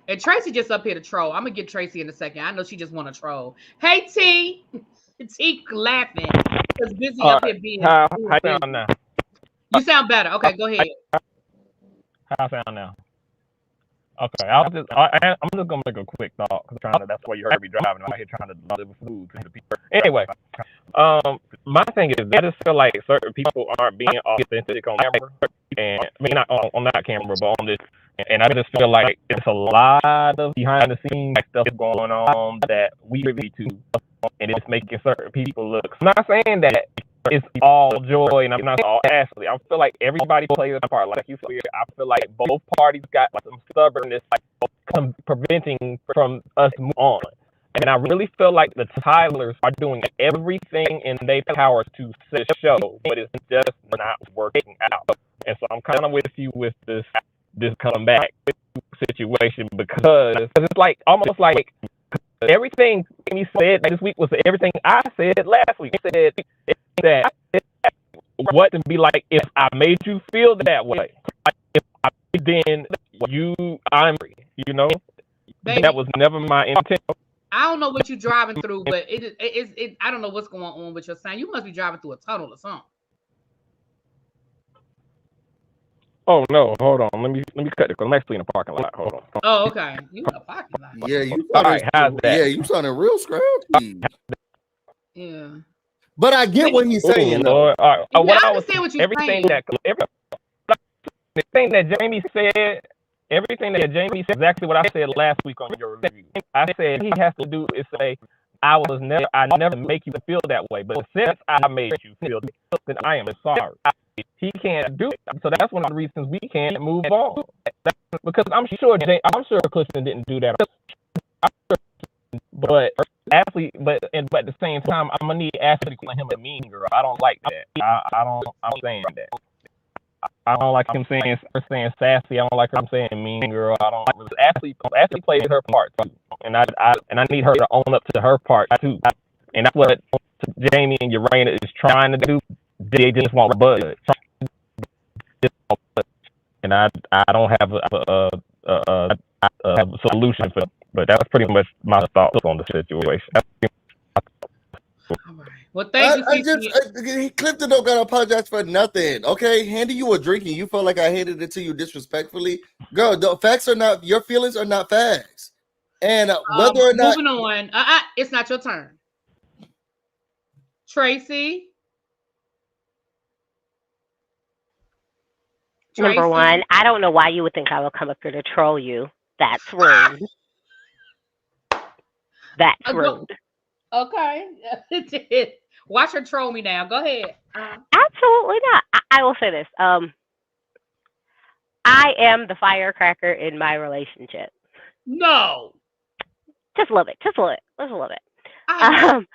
And Tracy just up here to troll. I'm gonna get Tracy in a second. I know she just want to troll. Hey T. T laughing because Busy up here being. How sound now? You sound better. Okay, go ahead. How I sound now? Okay, I'm just gonna make a quick thought because that's why you heard me driving. I'm out here trying to deliver food to the people. Anyway, my thing is I just feel like certain people aren't being authentic on camera, and I mean not on that camera, but on this. And I just feel like it's a lot of behind the scenes stuff going on that we privy to, and it's making certain people look. I'm not saying that it's all joy and I'm not all Ashley. I feel like everybody plays a part. Like you said, I feel like both parties got like some stubbornness, like preventing from us move on. And I really feel like the Tylers are doing everything in their powers to set a show, but it's just not working out. And so I'm kind of with you with this comeback situation because it's like almost like everything he said this week was everything I said last week. He said that what to be like if I made you feel that way. If I then I'm free. You know, baby, that was never my intent. I don't know what you're driving through, but it I don't know what's going on with your sound. You must be driving through a tunnel or something. Oh no, hold on. Let me cut it because I'm actually in a parking lot. Hold on. Oh, okay. You in a parking lot. Yeah, you all right, how's that? Yeah, you sounding real scrappy. Yeah. But I get what he's saying. Lord. All right. Yeah, I understand what you're saying. Everything that Jamie said exactly what I said last week on your review. I said he has to do is say, I never make you feel that way, but since I made you feel that, then I am sorry. He can't do it, so that's one of the reasons we can't move on. Because I'm sure Clifton didn't do that, but Ashley, but at the same time, I'm gonna need Ashley to call him a mean girl. I don't like that. I'm saying that. I don't like him saying sassy. I don't like her saying mean girl. I don't like Ashley plays her part too, and I need her to own up to her part too. And that's what Jamie and Urena is trying to do. They just want budge. And I don't have a solution for it, but that's pretty much my thoughts on the situation. All right. Well, thank you, Clifton don't gotta apologize for nothing. Okay, handing you a drink and you felt like I handed it to you disrespectfully. Girl, the facts are not your feelings are not facts. And whether or not Moving on. It's not your turn. Tracy. Number Tracy. one, I don't know why you would think I would come up here to troll you. That's rude. That's rude. Okay. Watch her troll me now. Go ahead. Absolutely not. I will say this. I am the firecracker in my relationship. No. Just a little bit. Just a little bit. Just a little bit.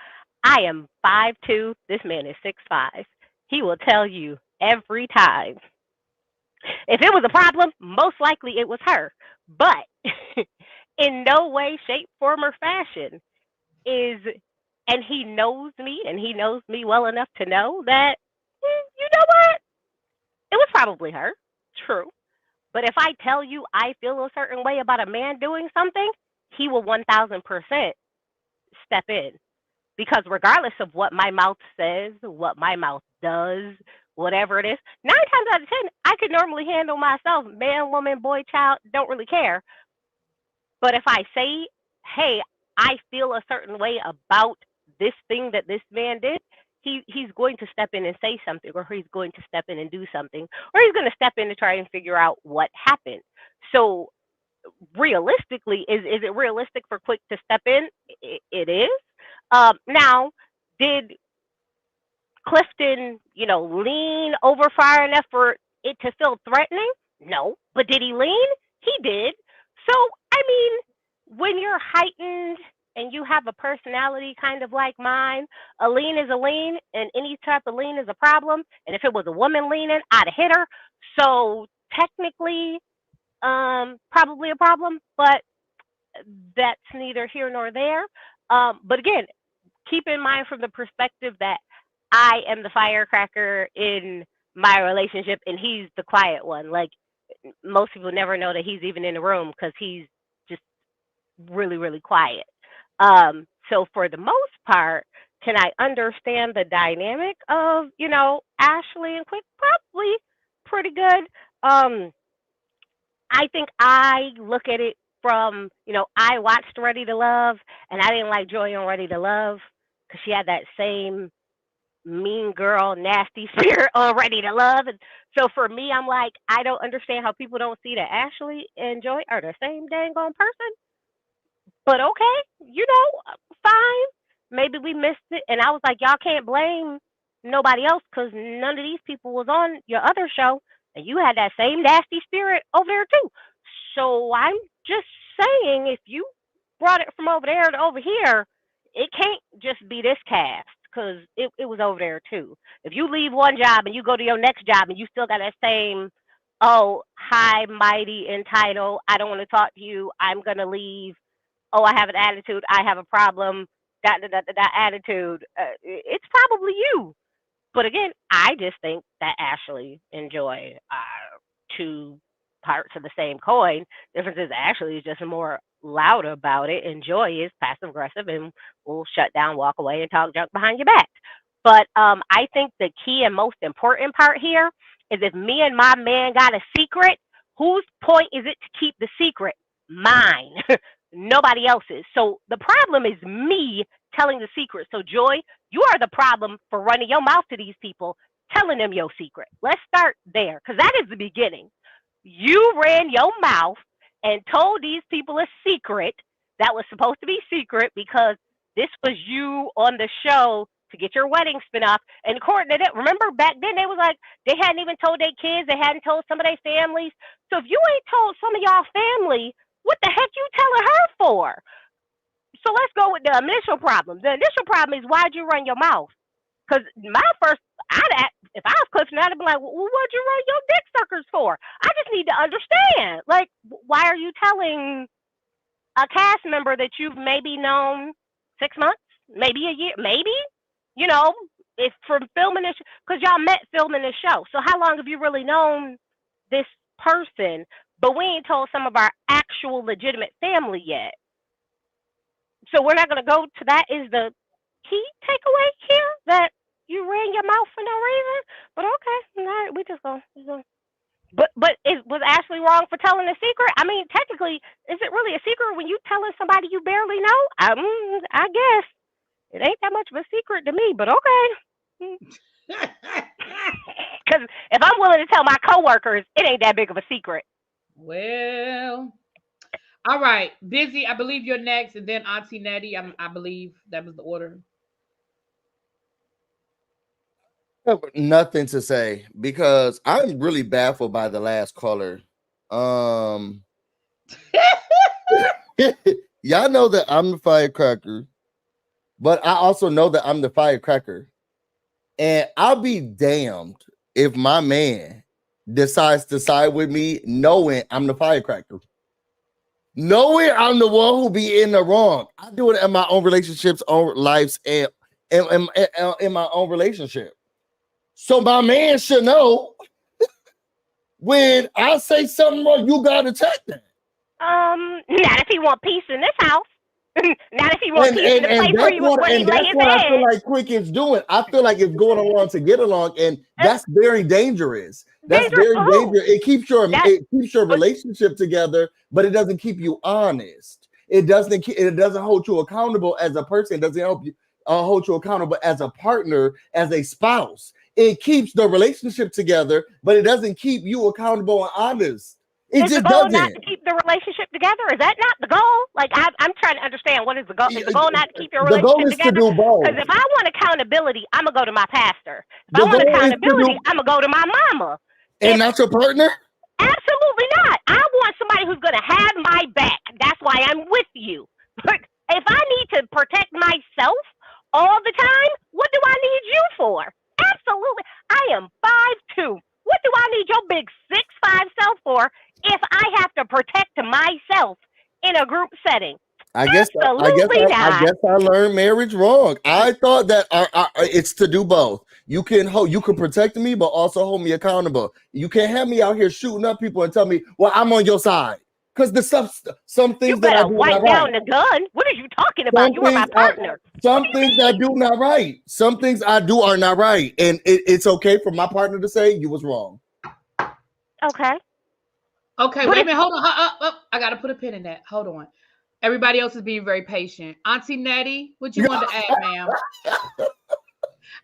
I am 5'2". This man is 6'5". He will tell you every time. If it was a problem, most likely it was her. But in no way, shape, form, or fashion and he knows me, and he knows me well enough to know that, you know what? It was probably her. True. But if I tell you I feel a certain way about a man doing something, he will 1000% step in. Because regardless of what my mouth says, what my mouth does, whatever it is, 9 times out of 10, I could normally handle myself. Man, woman, boy, child, don't really care. But if I say, hey, I feel a certain way about this thing that this man did, he's going to step in and say something, or he's going to step in and do something, or he's going to step in to try and figure out what happened. So realistically, is it realistic for Quick to step in? It is. Now, did Clifton, lean over far enough for it to feel threatening? No. But did he lean? He did. So, I mean, when you're heightened and you have a personality kind of like mine, a lean is a lean, and any type of lean is a problem. And if it was a woman leaning, I'd have hit her. So technically, probably a problem, but that's neither here nor there. But again, keep in mind from the perspective that I am the firecracker in my relationship and he's the quiet one. Like, most people never know that he's even in the room because he's just really, really quiet. So for the most part, can I understand the dynamic of, Ashley and Quick? Probably pretty good. I think I look at it from, I watched Ready to Love, and I didn't like Joy on Ready to Love because she had that same mean girl, nasty spirit on Ready to Love. And so for me, I'm like, I don't understand how people don't see that Ashley and Joy are the same dang on person. But okay, fine. Maybe we missed it. And I was like, y'all can't blame nobody else because none of these people was on your other show. And you had that same nasty spirit over there too. So I'm just saying, if you brought it from over there to over here, it can't just be this cast because it was over there too. If you leave one job and you go to your next job and you still got that same, oh, high, mighty, entitled, I don't want to talk to you, I'm going to leave, oh, I have an attitude, I have a problem, that attitude, it's probably you. But again, I just think that Ashley and Joy are two parts of the same coin. Difference is Ashley is just more loud about it, and Joy is passive aggressive and will shut down, walk away, and talk junk behind your back. But I think the key and most important part here is if me and my man got a secret, whose point is it to keep the secret? Mine. Nobody else's. So the problem is me telling the secret. So Joy, you are the problem for running your mouth to these people, telling them your secret. Let's start there, because that is the beginning. You ran your mouth and told these people a secret that was supposed to be secret because this was you on the show to get your wedding spin off. And according to that, remember back then they was like, they hadn't even told their kids, they hadn't told some of their families. So if you ain't told some of y'all family, what the heck you telling her for? So let's go with the initial problem. The initial problem is, why'd you run your mouth? Because my first, if I was Clifton, I'd be like, well, what'd you run your dick suckers for? I just need to understand. Like, why are you telling a cast member that you've maybe known 6 months, maybe a year, maybe, if from filming this, because y'all met filming this show. So how long have you really known this person? But we ain't told some of our actual legitimate family yet. So we're not going to go to that. Is the key takeaway here that you ran your mouth for no reason. But okay, all right, we just gonna. But was Ashley wrong for telling a secret? I mean, technically, is it really a secret when you telling somebody you barely know? I guess it ain't that much of a secret to me. But okay. Because if I'm willing to tell my coworkers, it ain't that big of a secret. Well, all right. Busy, I believe you're next, and then Auntie Nettie. I believe that was the order. Nothing to say because I'm really baffled by the last caller. Y'all know that I'm the firecracker, but I also know that I'm the firecracker. And I'll be damned if my man decides to side with me knowing I'm the firecracker. Knowing I'm the one who be in the wrong. I do it in my own relationships, own lives, and in my own relationship. So my man should know when I say something wrong, you gotta check that. Not if he want peace in this house. Not if he want peace in the place where he lay his what head. I feel like Quick is doing. I feel like it's going along to get along, and that's very dangerous. That's very dangerous. It keeps your relationship together, but it doesn't keep you honest. It doesn't hold you accountable as a person. It doesn't help you hold you accountable as a partner, as a spouse. It keeps the relationship together, but it doesn't keep you accountable and honest. Is the goal not to keep the relationship together? Is that not the goal? Like I'm trying to understand what is the goal. Is the goal not to keep your relationship together? The goal is to do both. Because if I want accountability, I'm gonna go to my pastor. If I want accountability, I'm gonna go to my mama. And not your partner? Absolutely not. I want somebody who's gonna have my back. That's why I'm with you. But if I need to protect myself all the time, what do I need you for? Absolutely. I am 5'2". What do I need your big 6'5" self for if I have to protect myself in a group setting? I guess I learned marriage wrong. I thought that it's to do both. You can protect me, but also hold me accountable. You can't have me out here shooting up people and tell me, well, I'm on your side. Because some things you better wipe down the gun. What are you talking about? You are my partner. Some things I do not right. Some things I do are not right. And it's okay for my partner to say you was wrong. Okay. Okay, wait a minute. Hold on. I got to put a pin in that. Hold on. Everybody else is being very patient. Auntie Nettie, what you want to add, ma'am?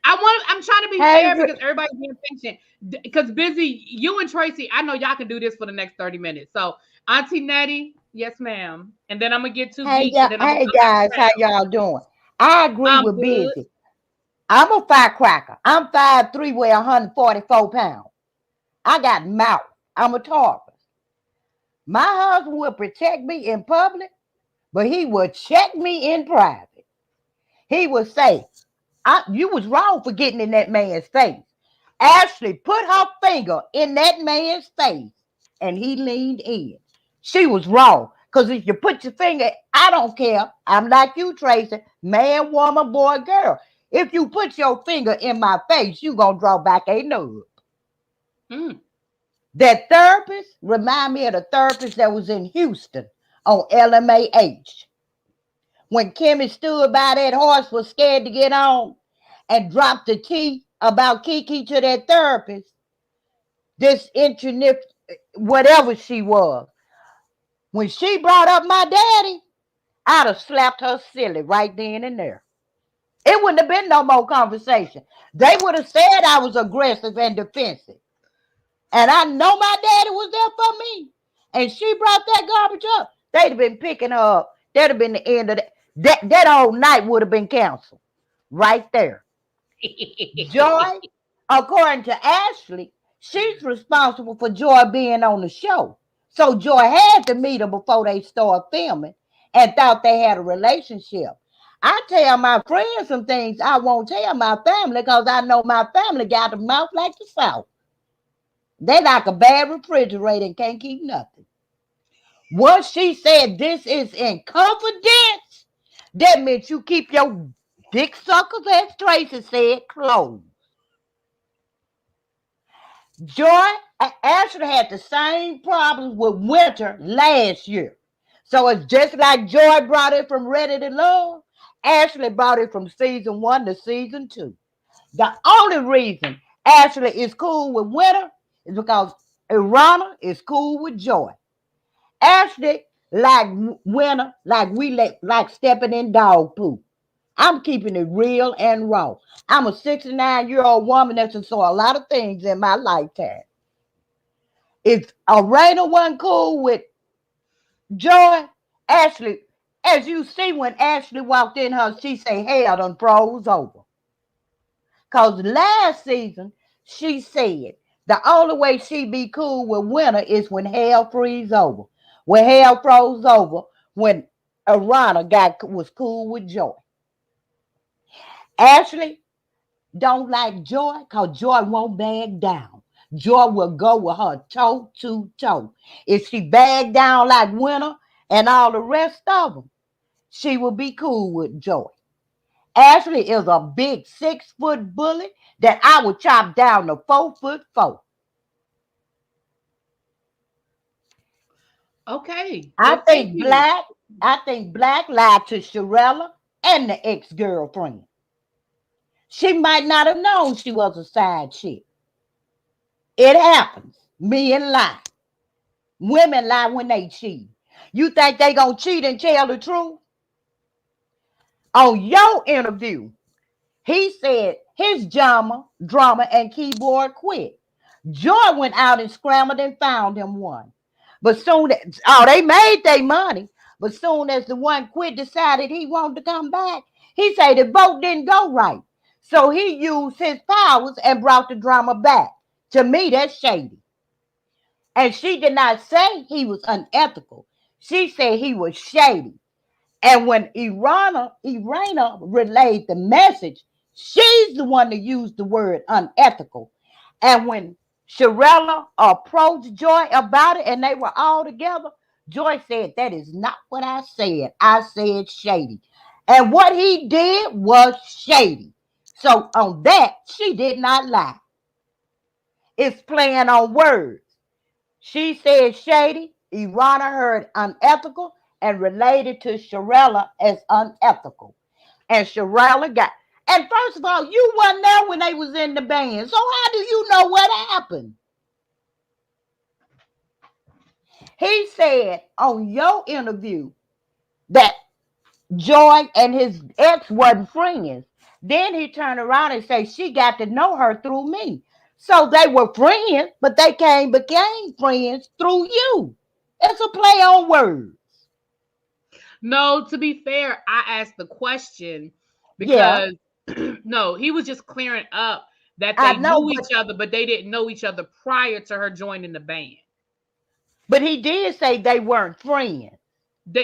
I'm trying to be fair because everybody's being patient. Because Busy, you and Tracy, I know y'all can do this for the next 30 minutes. So Auntie Nettie, yes, ma'am. And then I'm gonna get to Hey guys, how y'all doing? I agree with Busy. I'm a firecracker. I'm 5'3", weigh 144 pounds. I got mouth. I'm a talker. My husband will protect me in public, but he will check me in private. He will say, you was wrong for getting in that man's face. Ashley put her finger in that man's face and he leaned in. She was wrong. Because if you put your finger, I don't care. I'm like you, Tracy. Man, woman, boy, girl. If you put your finger in my face, you going to draw back a nub. That therapist remind me of the therapist that was in Houston on LMAH. When Kimmy stood by that horse, was scared to get on, and dropped the key about Kiki to that therapist, this internet, whatever she was. When she brought up my daddy, I'd have slapped her silly right then and there. It wouldn't have been no more conversation. They would have said I was aggressive and defensive. And I know my daddy was there for me. And she brought that garbage up. They'd have been picking her up. That'd have been the end of that. That whole night would have been canceled. Right there. Joy, according to Ashley, she's responsible for Joy being on the show. So Joy had to meet her before they started filming and thought they had a relationship. I tell my friends some things I won't tell my family because I know my family got a mouth like the South. They like a bad refrigerator and can't keep nothing. Once she said this is in confidence, that meant you keep your dick suckers, as Tracy said, closed. Joy actually had the same problems with Winter last year. So it's just like Joy brought it from Ready to Love. Ashley brought it from season 1 to season 2. The only reason Ashley is cool with Winter is because Irana is cool with Joy. Ashley like Winter, like stepping in dog poop. I'm keeping it real and raw. I'm a 69-year-old woman that's saw a lot of things in my lifetime. If Arena wasn't cool with Joy, Ashley, as you see when Ashley walked in her, she say hell done froze over. Because last season, she said the only way she be cool with Winter is when hell freeze over. When hell froze over, when Arana was cool with Joy. Ashley don't like Joy because Joy won't back down. Joy will go with her toe to toe. If she back down like Winter and all the rest of them, she will be cool with Joy. Ashley is a big 6-foot bully that I would chop down to 4'4". Okay. I Well, thank think you. Black lied to Sharella and the ex-girlfriend. She might not have known she was a side chick. It happens. Men lie. Women lie when they cheat. You think they gonna cheat and tell the truth? On your interview, he said his drama and keyboard quit. Joy went out and scrambled and found him one. But soon as they made their money, but soon as the one quit decided he wanted to come back, he said the vote didn't go right. So he used his powers and brought the drama back. To me, that's shady. And she did not say he was unethical. She said he was shady. And when Irana relayed the message, she's the one that used the word unethical. And when Sharella approached Joy about it and they were all together, Joy said, that is not what I said. I said shady. And what he did was shady. So on that, she did not lie. It's playing on words. She said shady. Irana heard unethical and related to Sharella as unethical. And Sharella got. And first of all, you weren't there when they was in the band. So how do you know what happened? He said on your interview that Joy and his ex wasn't friends. Then he turned around and said she got to know her through me. So they were friends, but they became friends through you. It's a play on words. No, to be fair, I asked the question Yeah, because no, he was just clearing up that I they know, knew each other, but they didn't know each other prior to her joining the band. but he did say they weren't friends.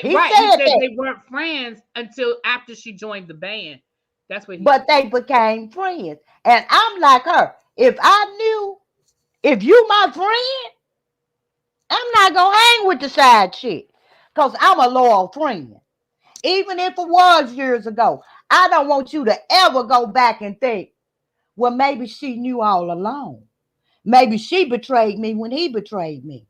He Right, he said said that, they weren't friends until after she joined the band. That's what he but said. they became friends. And I'm like her. If you my friend, I'm not gonna hang with the side chick because I'm a loyal friend. Even if it was years ago, I don't want you to ever go back and think, well, maybe she knew all along. Maybe she betrayed me when he betrayed me.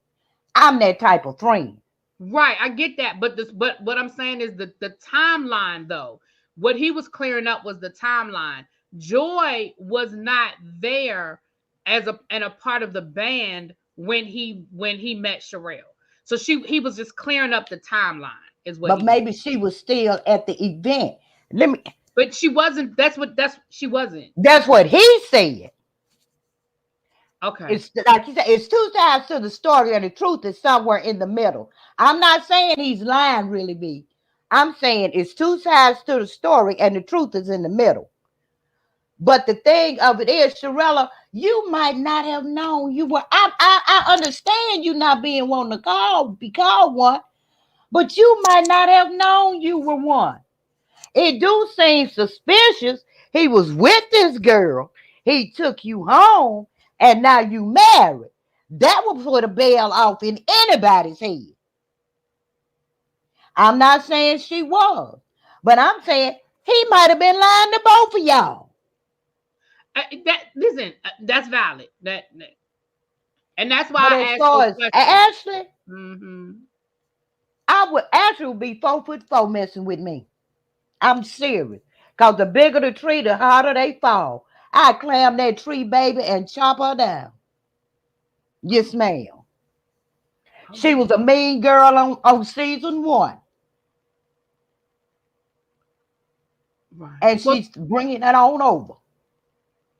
I'm that type of friend. Right, I get that, but what I'm saying is the timeline though. What he was clearing up was the timeline. Joy was not there as a part of the band when he met Sherelle. So he was just clearing up the timeline is what But he was. maybe she was still at the event. Let me. But she wasn't. That's she wasn't. That's what he said. Okay. It's like you said, it's two sides to the story, and the truth is somewhere in the middle. I'm not saying he's lying, really, B. I'm saying it's two sides to the story, and the truth is in the middle. But the thing of it is, Sharella, you might not have known you were. I understand you not being one to be called one, but you might not have known you were one. It do seem suspicious. He was with this girl. He took you home, and now you married. That would put a bell off in anybody's head. I'm not saying she was, but I'm saying he might have been lying to both of y'all. That's valid. And that's But why as I asked far those as questions. Ashley, Hmm. Ashley would be 4'4" messing with me. I'm serious. Because the bigger the tree, the harder they fall. I climb that tree, baby, and chop her down. Yes, ma'am. She was a mean girl on season 1. Right. And Well, she's bringing it on over.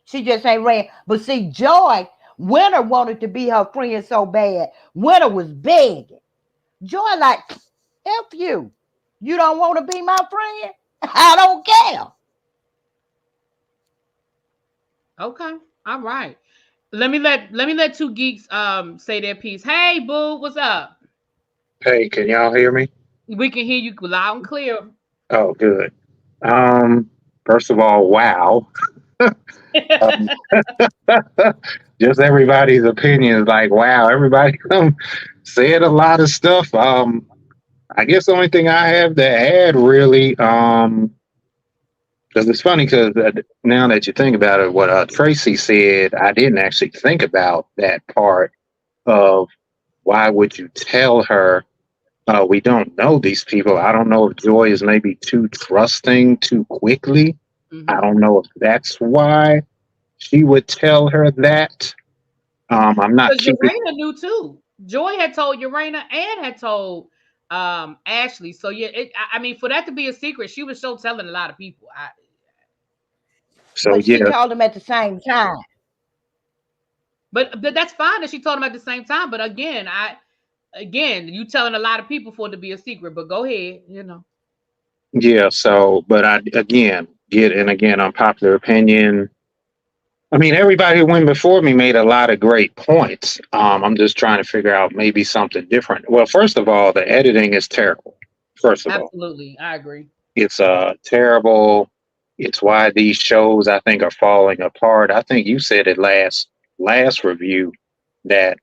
She just ain't ran. But see, Joy, Winter wanted to be her friend so bad. Winter was begging. Joy like, F you. You don't want to be my friend? I don't care. okay. All right. Let me let two geeks say their piece. Hey, boo, what's up? Hey, can y'all hear me? We can hear you loud and clear. Oh, good. Um, First of all, wow. Um, just everybody's opinion is like, wow, everybody said a lot of stuff. I guess the only thing I have to add really, because it's funny because now that you think about it, what Tracy said, I didn't actually think about that part of why would you tell her we don't know these people. I don't know if Joy is maybe too trusting too quickly. I don't know if that's why she would tell her that. I'm not Because keeping. Urana knew too. Joy had told Urana and had told Ashley. So yeah, I mean, for that to be a secret, she was so telling a lot of people. So But she yeah, told them at the same time. But that's fine that she told him at the same time. But again, you telling a lot of people for it to be a secret. But go ahead. yeah. So, but I again get and again unpopular opinion. I mean, everybody who went before me made a lot of great points. I'm just trying to figure out maybe something different. Well, first of all, the editing is terrible. First of all. Absolutely, I agree. It's terrible. It's why these shows I think are falling apart. I think you said it last review that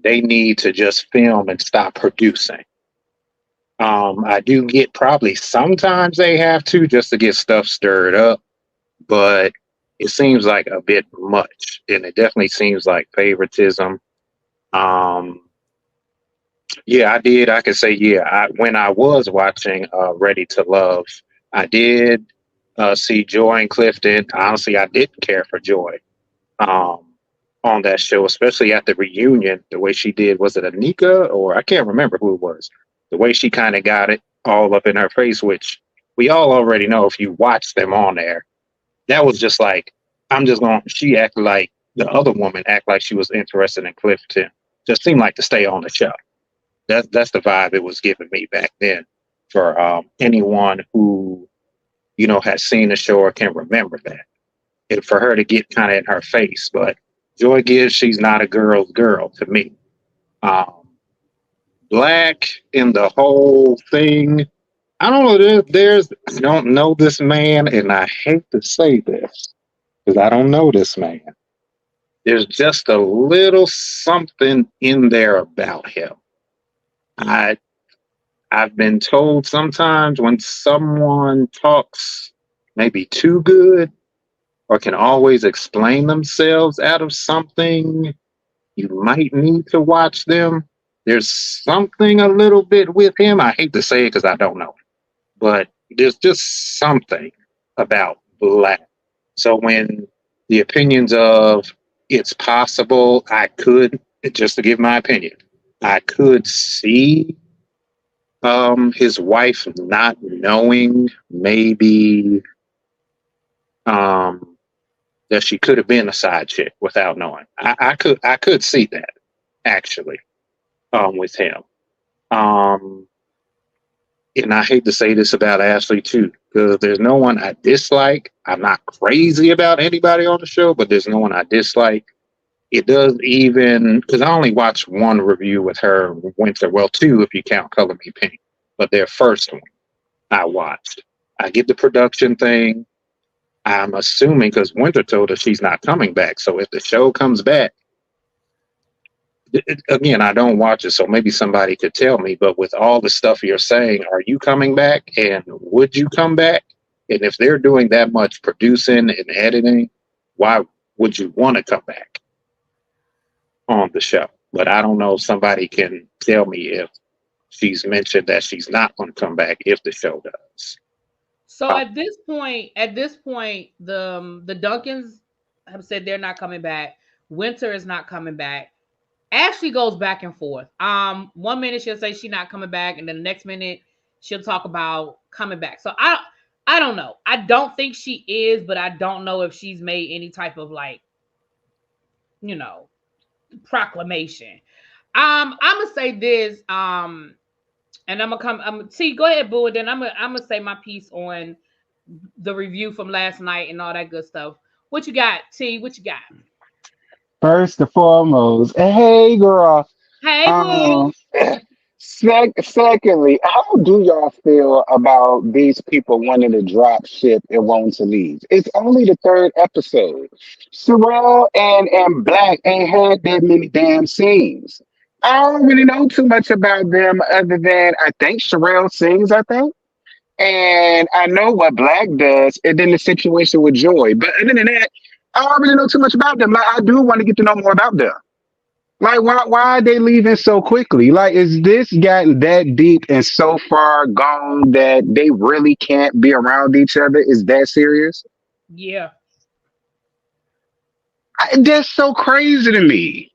they need to just film and stop producing. I do get probably sometimes they have to just to get stuff stirred up, but it seems like a bit much, and it definitely seems like favoritism. Um, Yeah, I did. I could say, yeah. When I was watching Ready to Love, I did see Joy and Clifton. Honestly, I didn't care for Joy um, on that show, especially at the reunion. The way she did, was it Anika or I can't remember who it was. The way she kind of got it all up in her face, which we all already know if you watch them on there. That was just like, I'm just going. She acted like the other woman act like she was interested in Clifton. Just seemed like to stay on the show. That's the vibe it was giving me back then for anyone who has seen the show or can remember that. And for her to get kind of in her face, but Joy Gibbs, she's not a girl's girl to me. Um, Black in the whole thing. I don't know. I don't know this man, and I hate to say this because I don't know this man. There's just a little something in there about him. I I've been told sometimes when someone talks maybe too good or can always explain themselves out of something, you might need to watch them. There's something a little bit with him. I hate to say it because I don't know, but there's just something about Black. So when the opinions of it's possible, I could, just to give my opinion, I could see his wife not knowing maybe um that she could have been a side chick without knowing. I could see that actually with him. Um and I hate to say this about Ashley too, because there's no one I dislike. I'm not crazy about anybody on the show, but there's no one I dislike. It does even because I only watched one review with her Winter. Well, two if you count Color Me Pink, but their first one I watched. I get the production thing. I'm assuming because Winter told her she's not coming back. So if the show comes back, again, I don't watch it, so maybe somebody could tell me. But with all the stuff you're saying, are you coming back? And would you come back? And if they're doing that much producing and editing, why would you want to come back on the show? But I don't know if somebody can tell me if she's mentioned that she's not going to come back if the show does. So at this point, the Duncans have said they're not coming back. Winter is not coming back. Ashley goes back and forth. 1 minute she'll say she's not coming back, and then the next minute she'll talk about coming back. So I don't know. I don't think she is, but I don't know if she's made any type of like, you know, proclamation. I'm gonna say this. And I'm gonna come. T, go ahead, Boo, and then I'm gonna say my piece on the review from last night and all that good stuff. What you got, T? What you got? First and foremost, hey girl. Hey, Boo. Um, secondly, how do y'all feel about these people wanting to drop ship and wanting to leave? It's only the third episode. Sorrel and Black ain't had that many damn scenes. I don't really know too much about them other than I think Sherelle sings, I think. And I know what Black does, and then the situation with Joy. But other than that, I don't really know too much about them. Like I do want to get to know more about them. Like why are they leaving so quickly? Like is this gotten that deep and so far gone that they really can't be around each other? Is that serious? Yeah. That's so crazy to me.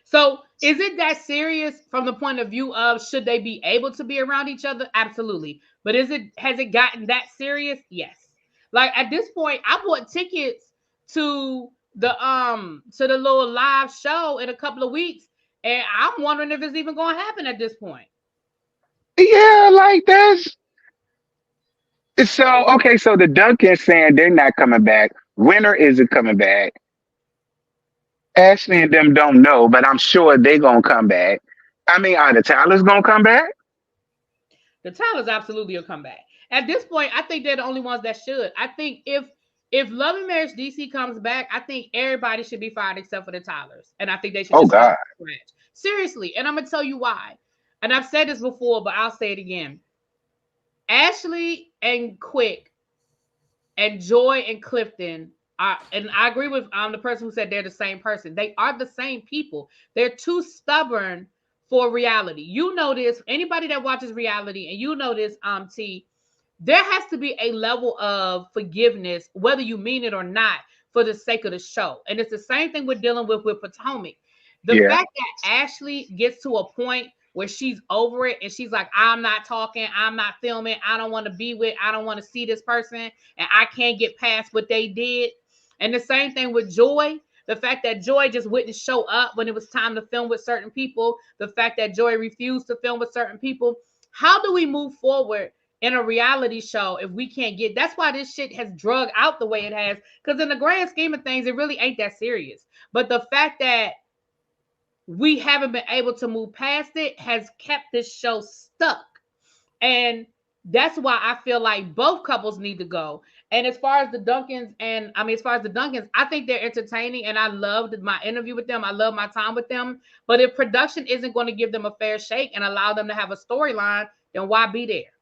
So is it that serious from the point of view of should they be able to be around each other? Absolutely. But has it gotten that serious? Yes. Like at this point, I bought tickets to the little live show in a couple of weeks, and I'm wondering if it's even going to happen at this point. Yeah, like that's so okay. So the Duncans saying they're not coming back. Winter isn't coming back. Ashley and them don't know, but I'm sure they gonna come back. I mean, are the Tyler's gonna come back? The Tylers absolutely will come back. At this point, I think they're the only ones that should. I think if Love and Marriage DC comes back, I think everybody should be fired except for the Tylers, and I think they should Oh just start God. from scratch. Seriously, and I'm gonna tell you why. And I've said this before, but I'll say it again. Ashley and Quick and Joy and Clifton are, and I agree with the person who said they're the same person. They are the same people. They're too stubborn for reality. You know this. Anybody that watches reality, and you know this, T, there has to be a level of forgiveness, whether you mean it or not, for the sake of the show. And it's the same thing we're dealing with Potomac. The Yeah. fact that Ashley gets to a point where she's over it and she's like, I'm not talking, I'm not filming, I don't want to be with, I don't want to see this person, and I can't get past what they did. And the same thing with Joy. The fact that Joy just wouldn't show up when it was time to film with certain people, the fact that Joy refused to film with certain people. How do we move forward in a reality show if we can't get? That's why this shit has drug out the way it has, because in the grand scheme of things it really ain't that serious. But the fact that we haven't been able to move past it has kept this show stuck. And that's why I feel like both couples need to go. And as far as the Duncans, I think they're entertaining, and I loved my interview with them. I love my time with them. But if production isn't going to give them a fair shake and allow them to have a storyline, then why be there?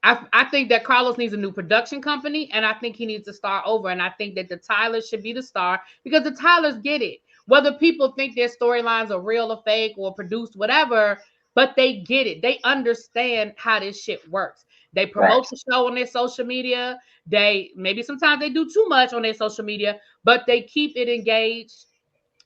I think that Carlos needs a new production company, and I think he needs to start over. And I think that the Tylers should be the star, because the Tylers get it. Whether people think their storylines are real or fake or produced, whatever, but they get it. They understand how this shit works. They Right. promote the show on their social media. They maybe sometimes they do too much on their social media, but they keep it engaged.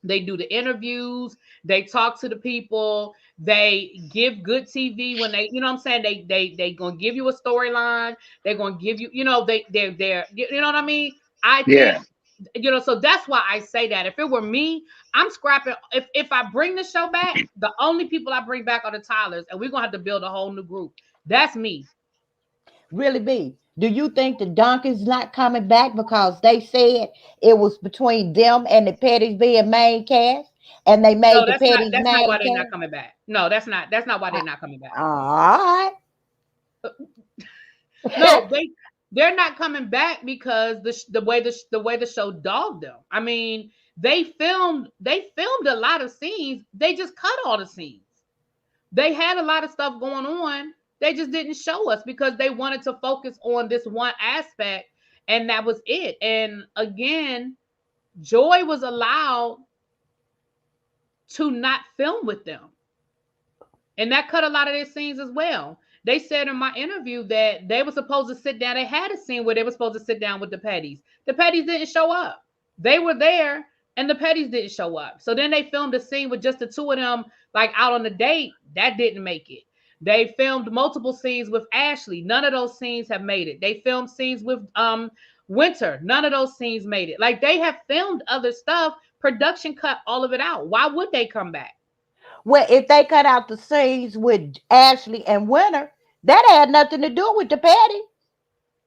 They do the interviews, they talk to the people, they give good TV when they, you know what I'm saying? They gonna give you a storyline, they're gonna give you, they're you know what I mean? I think, Yeah. so that's why I say that. If it were me, I'm scrapping. If I bring the show back, the only people I bring back are the Tylers, and we're gonna have to build a whole new group. That's me. Really be. Do you think the Donkeys not coming back because they said it was between them and the Petties being main cast, and they No, made the that's not Petties that's not why main they're not cast? coming back. No, that's not why they're not coming back. All No, right. they're not coming back because the way the show dogged them. I mean, they filmed a lot of scenes. They just cut all the scenes. They had a lot of stuff going on. They just didn't show us because they wanted to focus on this one aspect, and that was it. And again, Joy was allowed to not film with them, and that cut a lot of their scenes as well. they said in my interview that they were supposed to sit down. They had a scene where they were supposed to sit down with the Petties. The Petties didn't show up. They were there and the Petties didn't show up. So then they filmed a scene with just the two of them, like out on a date. That didn't make it. They filmed multiple scenes with Ashley. None of those scenes have made it. They filmed scenes with Winter. None of those scenes made it. Like, they have filmed other stuff. Production cut all of it out. Why would they come back? Well, if they cut out the scenes with Ashley and Winter, that had nothing to do with the Petty.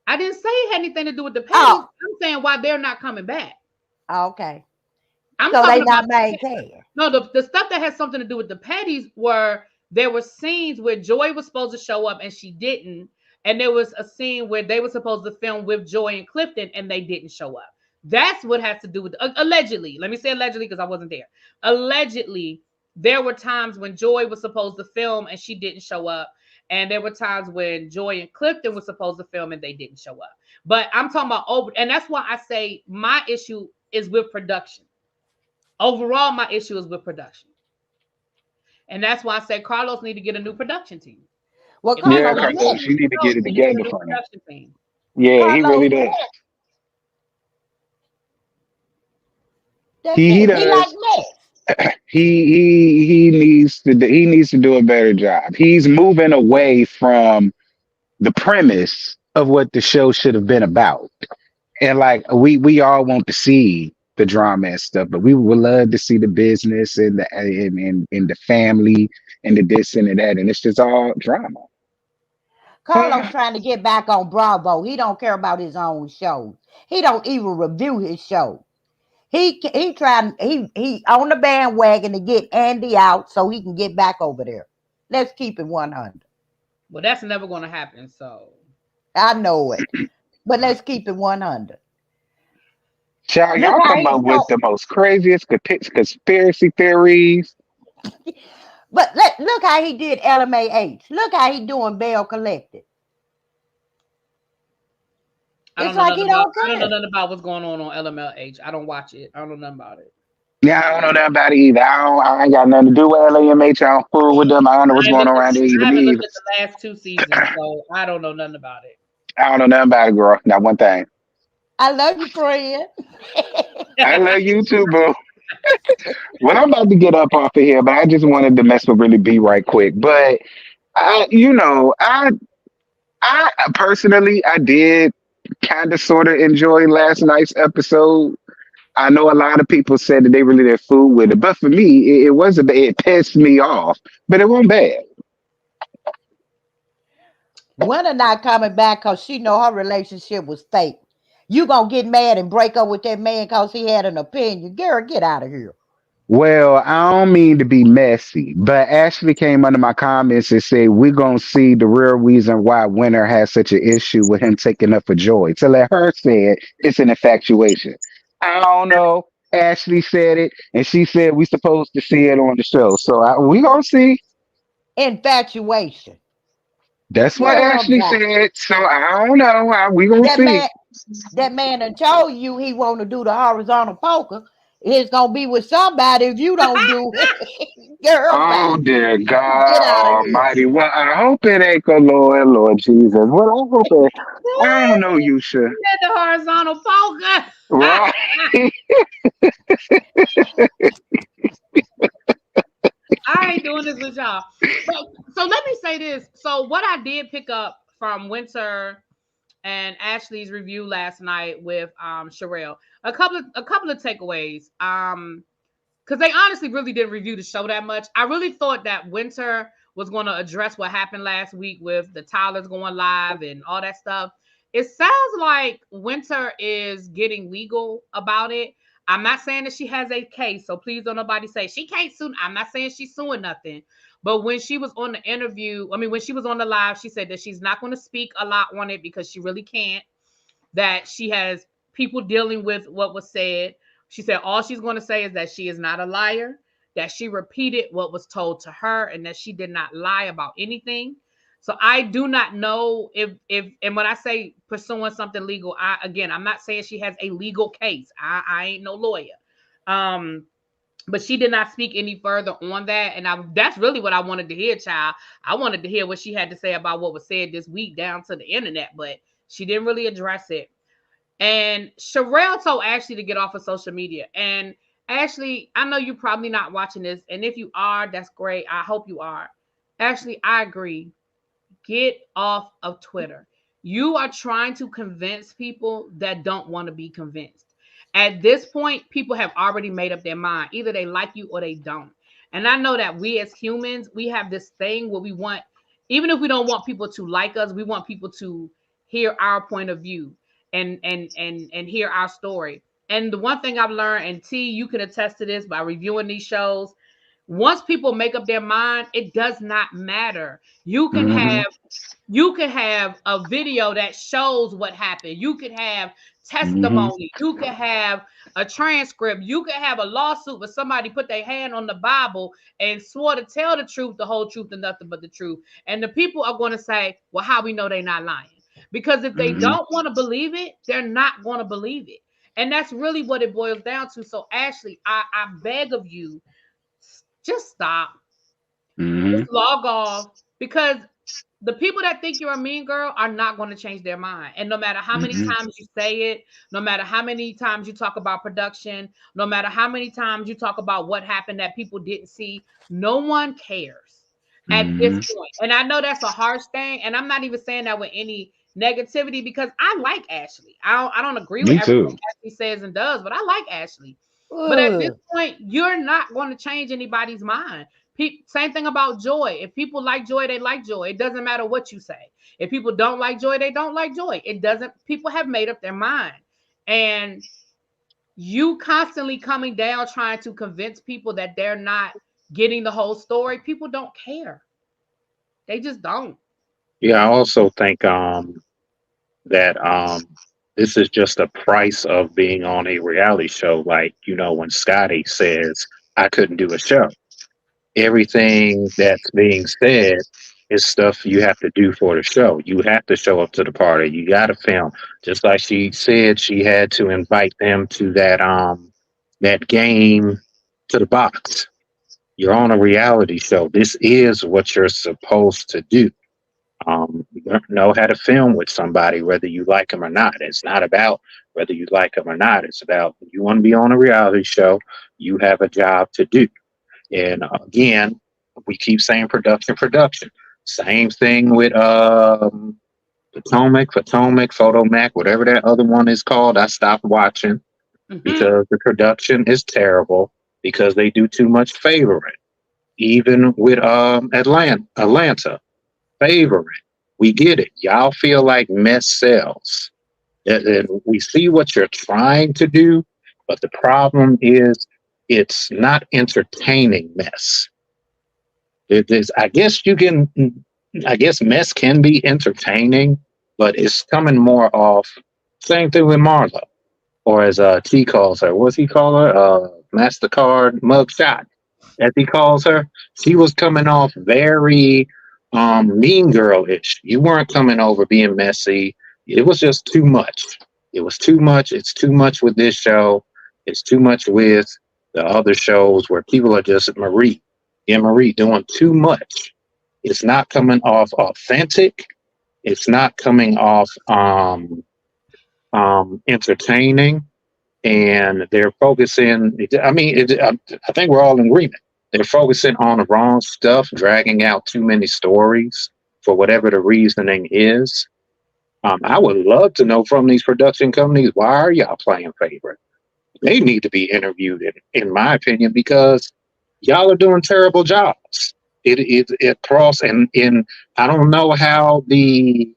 I didn't say it had anything to do with the Petties. Oh, I'm saying why they're not coming back. okay. I'm So they talking not about maintained. no, the stuff that has something to do with the Petties were there were scenes where Joy was supposed to show up and she didn't, and there was a scene where they were supposed to film with Joy and Clifton and they didn't show up. That's what has to do with allegedly. Let me say allegedly because I wasn't there. Allegedly, there were times when Joy was supposed to film and she didn't show up, and there were times when Joy and Clifton were supposed to film and they didn't show up. But I'm talking about over, and that's why I say my issue is with production. Overall, my issue is with production. And that's why I say Carlos need to get a new production team. Well, If you're Yeah, Carlos gonna do Carlos, left. you need to get it you need a together new for him. production team. Yeah, he really Carlos does. left. That's He it. He like does. mess. He needs to do a better job. He's moving away from the premise of what the show should have been about. And like we all want to see the drama and stuff, but we would love to see the business and the family and the this and the that, and it's just all drama. Carlos trying to get back on Bravo. He don't care about his own shows. He don't even review his show. He trying he on the bandwagon to get Andy out so he can get back over there. Let's keep it 100. Well, that's never gonna happen. So I know it, but let's keep it 100. Child, Look y'all how come he up with told, the most craziest conspiracy theories. but look how he did LMAH. Look how he doing Bail Collected. It's like he don't I don't know care. nothing about what's going on LMLH. I don't watch it. I don't know nothing about it. Yeah, I don't know nothing about it either. I ain't got nothing to do with LAMH. I don't fool with them. I don't know what's going on around there I even haven't either. looked at the last 2 seasons, so I don't know nothing about it. I don't know nothing about it, girl. Not one thing. I love you, friend. I love you too, boo. Well, I'm about to get up off of here, but I just wanted to mess with Really B right quick. But I personally, I did kind of sort of enjoy last night's episode. I know a lot of people said that they really did fool with it, but for me, it wasn't. It pissed me off, but it wasn't bad. Winter not coming back because she know her relationship was fake. You gonna get mad and break up with that man because he had an opinion. Girl, get out of here. Well, I don't mean to be messy, but Ashley came under my comments and said we're gonna see the real reason why Winter has such an issue with him taking up for Joy. To let her say it, it's an infatuation. I don't know. Ashley said it, and she said we supposed to see it on the show. So we gonna see. Infatuation. That's what Girl, Ashley bye. said. So I don't know. We gonna That see. man, that man done told you he want to do the horizontal poker. It's gonna be with somebody if you don't do it. Girl, Oh bye. dear Get God out of here. Almighty! Well, I hope it ain't the Lord Jesus. Well, I hope it. I don't know, Yusha. At the horizontal poker. Right? I ain't doing this with y'all. So let me say this. So what I did pick up from Winter and Ashley's review last night with Sherelle, a couple of takeaways. Because they honestly really didn't review the show that much. I really thought that Winter was going to address what happened last week with the Tyler's going live and all that stuff. It sounds like Winter is getting legal about it. I'm not saying that she has a case, so please don't nobody say she can't sue. I'm not saying she's suing nothing. But when she was on the interview, when she was on the live, she said that she's not going to speak a lot on it because she really can't. That she has people dealing with what was said. She said all she's going to say is that she is not a liar, that she repeated what was told to her, and that she did not lie about anything. So I do not know if and when I say pursuing something legal, I'm not saying she has a legal case. I ain't no lawyer. But she did not speak any further on that. And that's really what I wanted to hear, child. I wanted to hear what she had to say about what was said this week down to the internet, but she didn't really address it. And Sherelle told Ashley to get off of social media. And Ashley, I know you're probably not watching this. And if you are, that's great. I hope you are. Ashley, I agree. Get off of Twitter. You are trying to convince people that don't want to be convinced. At this point, people have already made up their mind. Either they like you or they don't. And I know that we as humans, we have this thing where we want, even if we don't want people to like us, we want people to hear our point of view and hear our story. And the one thing I've learned, and T, you can attest to this by reviewing these shows, once people make up their mind, it does not matter. Mm-hmm. You can have a video that shows what happened. You could have Mm-hmm. testimony. You could have a transcript. You could have a lawsuit where somebody put their hand on the Bible and swore to tell the truth, the whole truth, and nothing but the truth. And the people are going to say, well, how we know they're not lying? Because if they Mm-hmm. don't want to believe it, they're not going to believe it. And that's really what it boils down to. So, Ashley, I beg of you, just stop. Mm-hmm. Just log off, because the people that think you're a mean girl are not going to change their mind. And no matter how many Mm-hmm. times you say it, no matter how many times you talk about production, no matter how many times you talk about what happened that people didn't see, no one cares at this Mm-hmm. point. And I know that's a harsh thing, and I'm not even saying that with any negativity, because I like Ashley. I don't agree with Me everything too. Ashley says and does, but I like Ashley. But at this Ugh. point, you're not going to change anybody's mind. Same thing about Joy. If people like Joy, they like Joy. It doesn't matter what you say. If people don't like Joy, they don't like Joy. It doesn't. People have made up their mind, and you constantly coming down trying to convince people that they're not getting the whole story. People don't care. They just don't. Yeah, I also think that this is just a price of being on a reality show. Like, when Scotty says, I couldn't do a show, everything that's being said is stuff you have to do for the show. You have to show up to the party. You got to film. Just like she said, she had to invite them to that game, to the box. You're on a reality show. This is what you're supposed to do. You know how to film with somebody, whether you like them or not. It's not about whether you like them or not. It's about, you want to be on a reality show, you have a job to do. And again, we keep saying production, production. Same thing with Potomac, Photomac, whatever that other one is called. I stopped watching Hmm. because the production is terrible, because they do too much favoring. Even with Atlanta favoring. We get it. Y'all feel like mess sells. And we see what you're trying to do, but the problem is it's not entertaining mess. It is, I guess mess can be entertaining, but it's coming more off. Same thing with Marlo, or as T calls her. What's he call her? Mastercard mugshot, as he calls her. She was coming off very mean girl-ish. You weren't coming over being messy. It was just too much. It was too much. It's too much with this show. It's too much with the other shows where people are just Marie doing too much. It's not coming off authentic. It's not coming off entertaining, and they're focusing. I think we're all in agreement. They're focusing on the wrong stuff, dragging out too many stories for whatever the reasoning is. I would love to know from these production companies, why are y'all playing favorite? They need to be interviewed, in my opinion, because y'all are doing terrible jobs. It cross and in. I don't know how the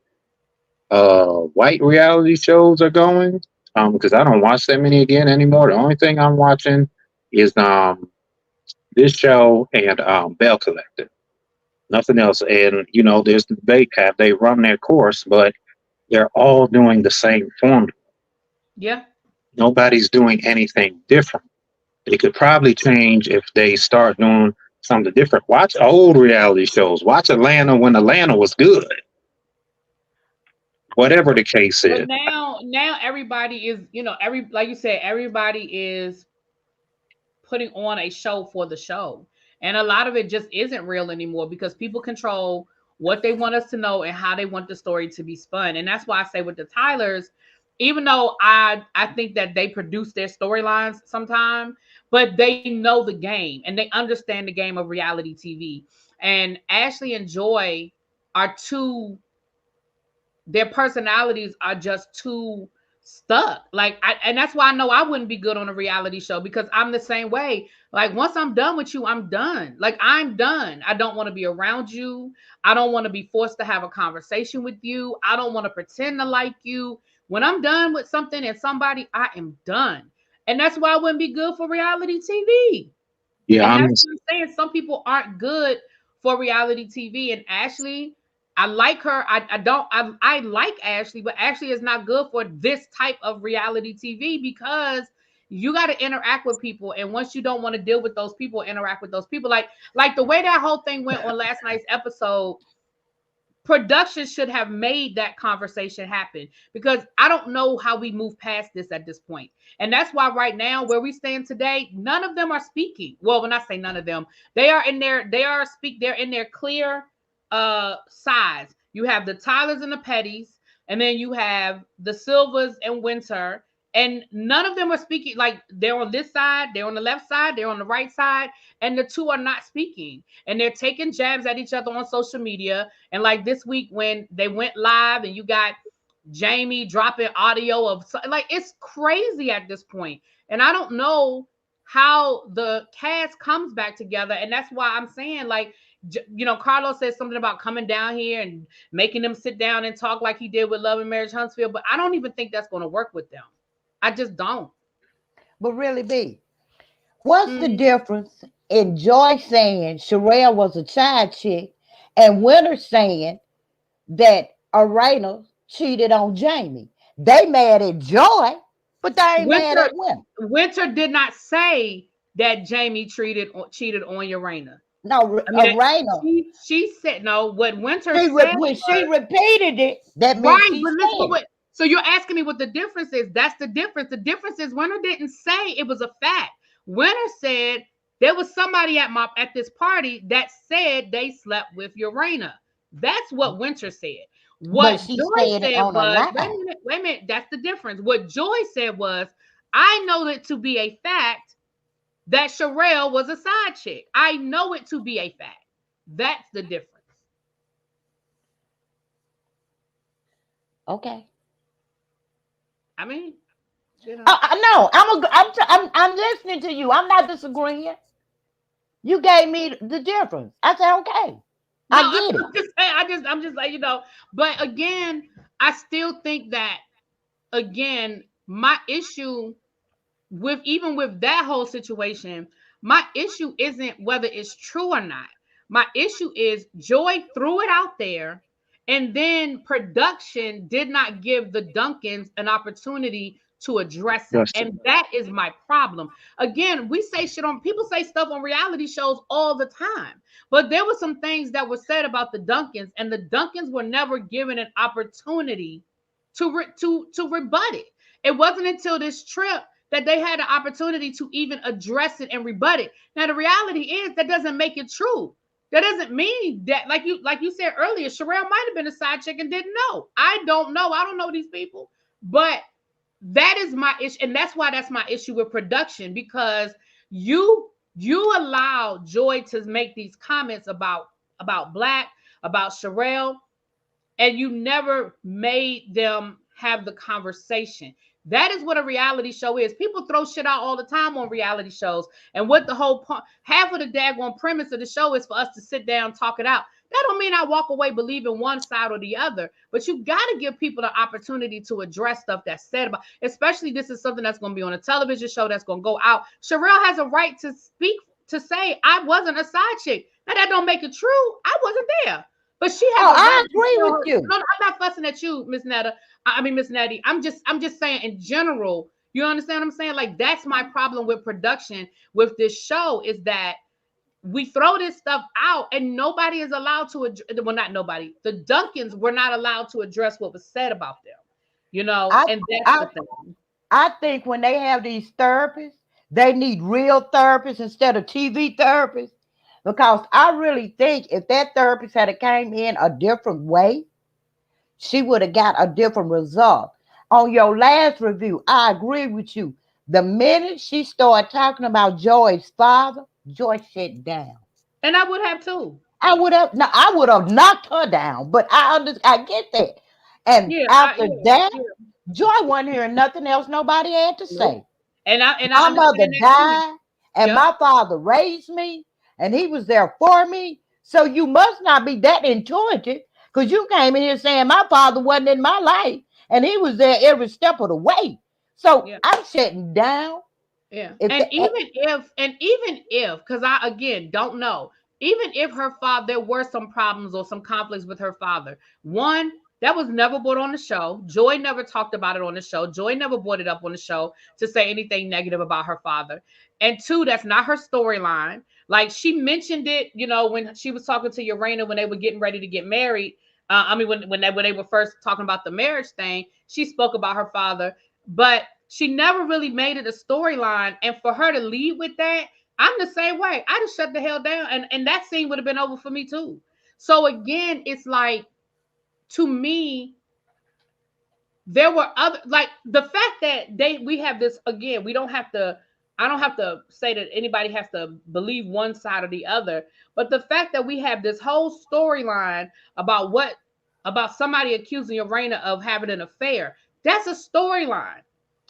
white reality shows are going, because I don't watch that many again anymore. The only thing I'm watching is this show and Bell Collective. Nothing else. And there's the debate, have they run their course, but they're all doing the same formula. Yeah. Nobody's doing anything different. They could probably change if they start doing something different. Watch old reality shows. Watch Atlanta when Atlanta was good. Whatever the case But is. now everybody is, every like you said, everybody is putting on a show for the show. And a lot of it just isn't real anymore because people control what they want us to know and how they want the story to be spun. And that's why I say with the Tylers, even though I think that they produce their storylines sometimes, but they know the game and they understand the game of reality TV. And Ashley and Joy are two, their personalities are just too stuck. And that's why I know I wouldn't be good on a reality show because I'm the same way. Like once I'm done with you, I'm done. Like I'm done. I don't want to be around you. I don't want to be forced to have a conversation with you. I don't want to pretend to like you. When I'm done with something and somebody, I am done. And that's why I wouldn't be good for reality TV. Yeah, And I'm that's what I'm saying. Some people aren't good for reality TV. And Ashley, I like her. I like Ashley, but Ashley is not good for this type of reality TV because you got to interact with people. And once you don't want to deal with those people, interact with those people. Like the way that whole thing went on last night's episode, production should have made that conversation happen because I don't know how we move past this at this point. And that's why right now where we stand today, none of them are speaking. Well, when I say none of them, they're in their clear sides. You have the Tylers and the Pettys, and then you have the Silvers and Winter, and none of them are speaking. Like they're on this side, they're on the left side, they're on the right side, and the two are not speaking. And they're taking jabs at each other on social media. And like this week when they went live and you got Jamie dropping audio of like it's crazy at this point. And I don't know how the cast comes back together. And that's why I'm saying, like, Carlos said something about coming down here and making them sit down and talk like he did with Love and Marriage Huntsville, but I don't even think that's going to work with them. I just don't. But really, B, what's the difference in Joy saying Sherelle was a side chick and Winter saying that Arena cheated on Jamie? They mad at Joy, but they ain't mad at Winter. Winter did not say that Jamie cheated on Urena. No, Arena. She said no. What Winter said when she repeated it, that meant right. She But said listen, so you're asking me what the difference is. That's the difference. The difference is Winter didn't say it was a fact. Winter said there was somebody at this party that said they slept with Urena. That's what Winter said. What Joy said was, wait a minute, that's the difference. What Joy said was, I know it to be a fact that Sherelle was a side chick. I know it to be a fact. That's the difference. Okay. I mean, no, I'm listening to you. I'm not disagreeing. You gave me the difference. I said, okay. No, I get it. I'm just like, but again, I still think that, again, my issue even with that whole situation, my issue isn't whether it's true or not. My issue is Joy threw it out there, and then production did not give the Duncans an opportunity to address it. And that is my problem. Again, we say people say stuff on reality shows all the time, but there were some things that were said about the Duncans, and the Duncans were never given an opportunity to rebut it. It wasn't until this trip that they had the opportunity to even address it and rebut it. Now, the reality is that doesn't make it true. That doesn't mean that, like you said earlier, Sherelle might have been a side chick and didn't know. I don't know. I don't know these people. But that is my issue. And that's why that's my issue with production, because you allow Joy to make these comments about Black, about Sherelle, and you never made them have the conversation. That is what a reality show is. People throw shit out all the time on reality shows. And what the whole half of the daggone premise of the show is for us to sit down, talk it out. That don't mean I walk away believing one side or the other, but you got to give people the opportunity to address stuff that's said about, especially this is something that's going to be on a television show that's going to go out. Sherelle has a right to speak, to say, I wasn't a side chick. Now that don't make it true. I wasn't there. But she has I agree with you. No, I'm not fussing at you, Miss Netta. Miss Nettie. I'm just saying in general, you understand what I'm saying? Like, that's my problem with production with this show, is that we throw this stuff out and nobody is allowed to, not nobody. The Duncans were not allowed to address what was said about them, and that's the thing. I think when they have these therapists, They need real therapists instead of TV therapists. Because I really think if that therapist had came in a different way, she would have got a different result. On your last review, I agree with you. The minute she started talking about Joy's father, Joy shut down. And I would have too. I would have knocked her down, but I get that. And Yeah, after that, yeah. Joy wasn't hearing nothing else nobody had to Nope. say. And I My mother understand that too. died, and Yep. my father raised me, and he was there for me. So you must not be that intuitive, because you came in here saying my father wasn't in my life, and he was there every step of the way. So Yeah. I'm shutting down. Yeah. If And the, even if, because I again don't know, even if her father, there were some problems or some conflicts with her father. One, that was never brought on the show. Joy never talked about it on the show. Joy never brought it up on the show to say anything negative about her father. And two, that's not her storyline. Like she mentioned it, when she was talking to Urena when they were getting ready to get married. I mean, when they were first talking about the marriage thing, she spoke about her father, but she never really made it a storyline. And for her to lead with that, I'm the same way. I just shut the hell down, and that scene would have been over for me too. So again, it's like, to me, there were other, like, the fact that we have this, again, we don't have to, I don't have to say that anybody has to believe one side or the other, but the fact that we have this whole storyline about somebody accusing Urena of having an affair, that's a storyline.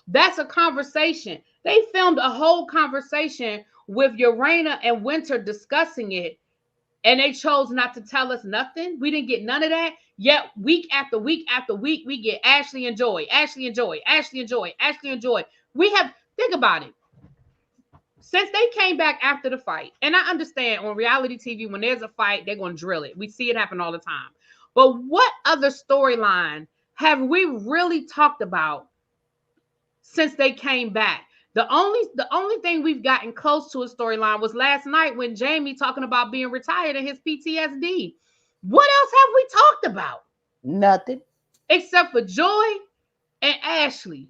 That's a conversation. They filmed a whole conversation with Urena and Winter discussing it, and they chose not to tell us nothing. We didn't get none of that. Yet week after week after week, we get Ashley and Joy, Ashley and Joy, Ashley and Joy, Ashley and Joy. Think about it. Since they came back after the fight, and I understand on reality TV, when there's a fight, they're going to drill it. We see it happen all the time. But what other storyline have we really talked about since they came back? The only thing we've gotten close to a storyline was last night when Jamie talking about being retired and his PTSD. What else have we talked about? nothing. Except for Joy and Ashley.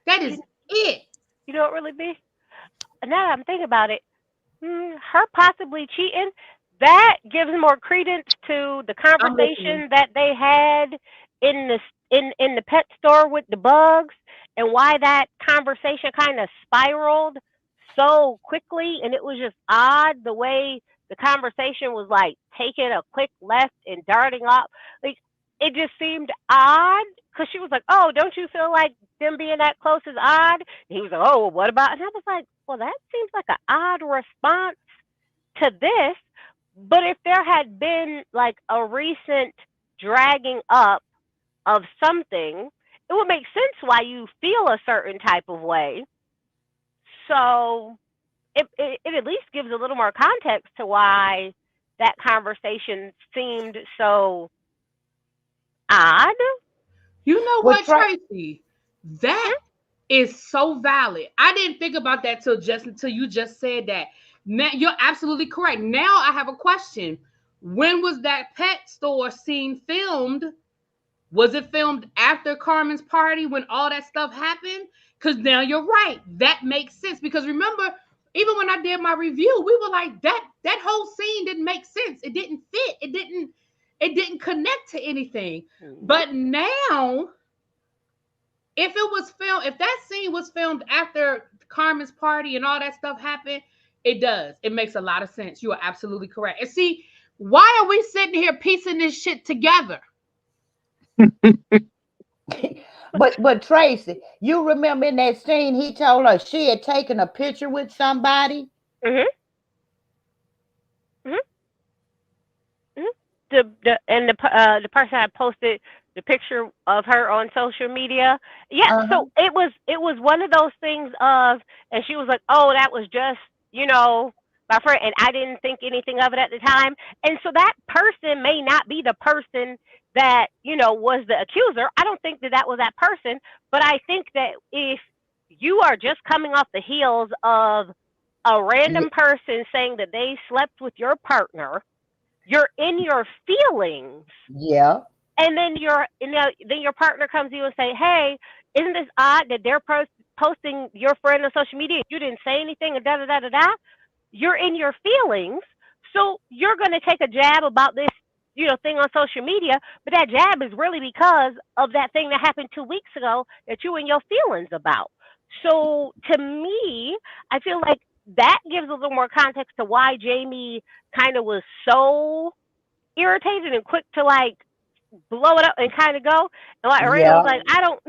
That is it. You know what really be? Now that I'm thinking about it, her possibly cheating, that gives more credence to the I'm listening. conversation that they had in the pet store with the bugs, and why that conversation kind of spiraled so quickly. And it was just odd the way the conversation was like taking a quick left and darting up. Like, it just seemed odd, because she was like, "Oh, don't you feel like them being that close is odd?" And he was like, "Oh, well, what about?" And I was like, "Well, that seems like an odd response to this." But if there had been like a recent dragging up of something, it would make sense why you feel a certain type of way. So it at least gives a little more context to why that conversation seemed so odd. You know Well, what, Tracy? That is so valid. I didn't think about that until you just said that. Now, you're absolutely correct. Now I have a question. When was that pet store scene filmed? Was it filmed after Carmen's party when all that stuff happened? Because now you're right. That makes sense. Because remember, even when I did my review, we were like, that whole scene didn't make sense. It didn't fit. It didn't connect to anything. But now, if that scene was filmed after Carmen's party and all that stuff happened, it does. It makes a lot of sense. You are absolutely correct. And see, why are we sitting here piecing this shit together? but Tracy, you remember in that scene he told her she had taken a picture with somebody? Mhm. Mhm. Mhm. The person had posted the picture of her on social media. Yeah, Uh-huh. so it was one of those things of, and she was like, "Oh, that was just, my friend," and I didn't think anything of it at the time. And so that person may not be the person that, was the accuser. I don't think that that was that person, but I think that if you are just coming off the heels of a random person saying that they slept with your partner, you're in your feelings, Yeah. and then then your partner comes to you and say, "Hey, isn't this odd that posting your friend on social media, you didn't say anything, and da da da da da. You're in your feelings, so you're going to take a jab about this, thing on social media. But that jab is really because of that thing that happened 2 weeks ago that you in your feelings about. So to me, I feel like that gives a little more context to why Jamie kind of was so irritated and quick to like blow it up and kind of go. And like Arena was Yeah. like, I don't,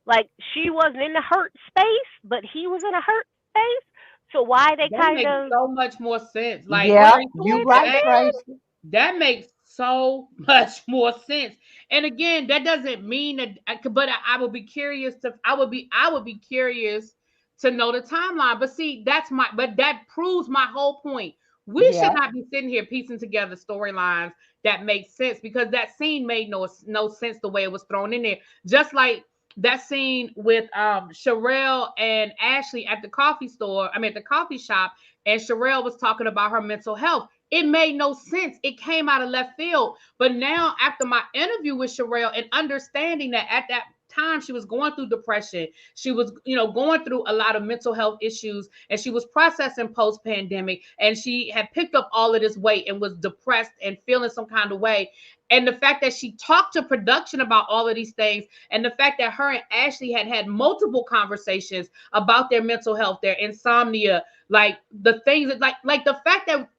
like she wasn't in the hurt space, but he was in a hurt space. So why they That kind makes of so much more sense. Like what Yeah. what You they right, that did? Tracy. that makes so much more sense. And again, that doesn't mean that but I would be curious to I would be curious to know the timeline. But see, but that proves my whole point. We should Yeah. not be sitting here piecing together storylines that make sense, because that scene made no sense the way it was thrown in there. Just like that scene with Sherelle and Ashley at the coffee store, I mean at the coffee shop, and Sherelle was talking about her mental health. It made no sense. It came out of left field. But now, after my interview with Sherelle and understanding that at that time she was going through depression, she was, going through a lot of mental health issues, and she was processing post pandemic, and she had picked up all of this weight and was depressed and feeling some kind of way. And the fact that she talked to production about all of these things, and the fact that her and Ashley had had multiple conversations about their mental health, their insomnia, like the things that like the fact that,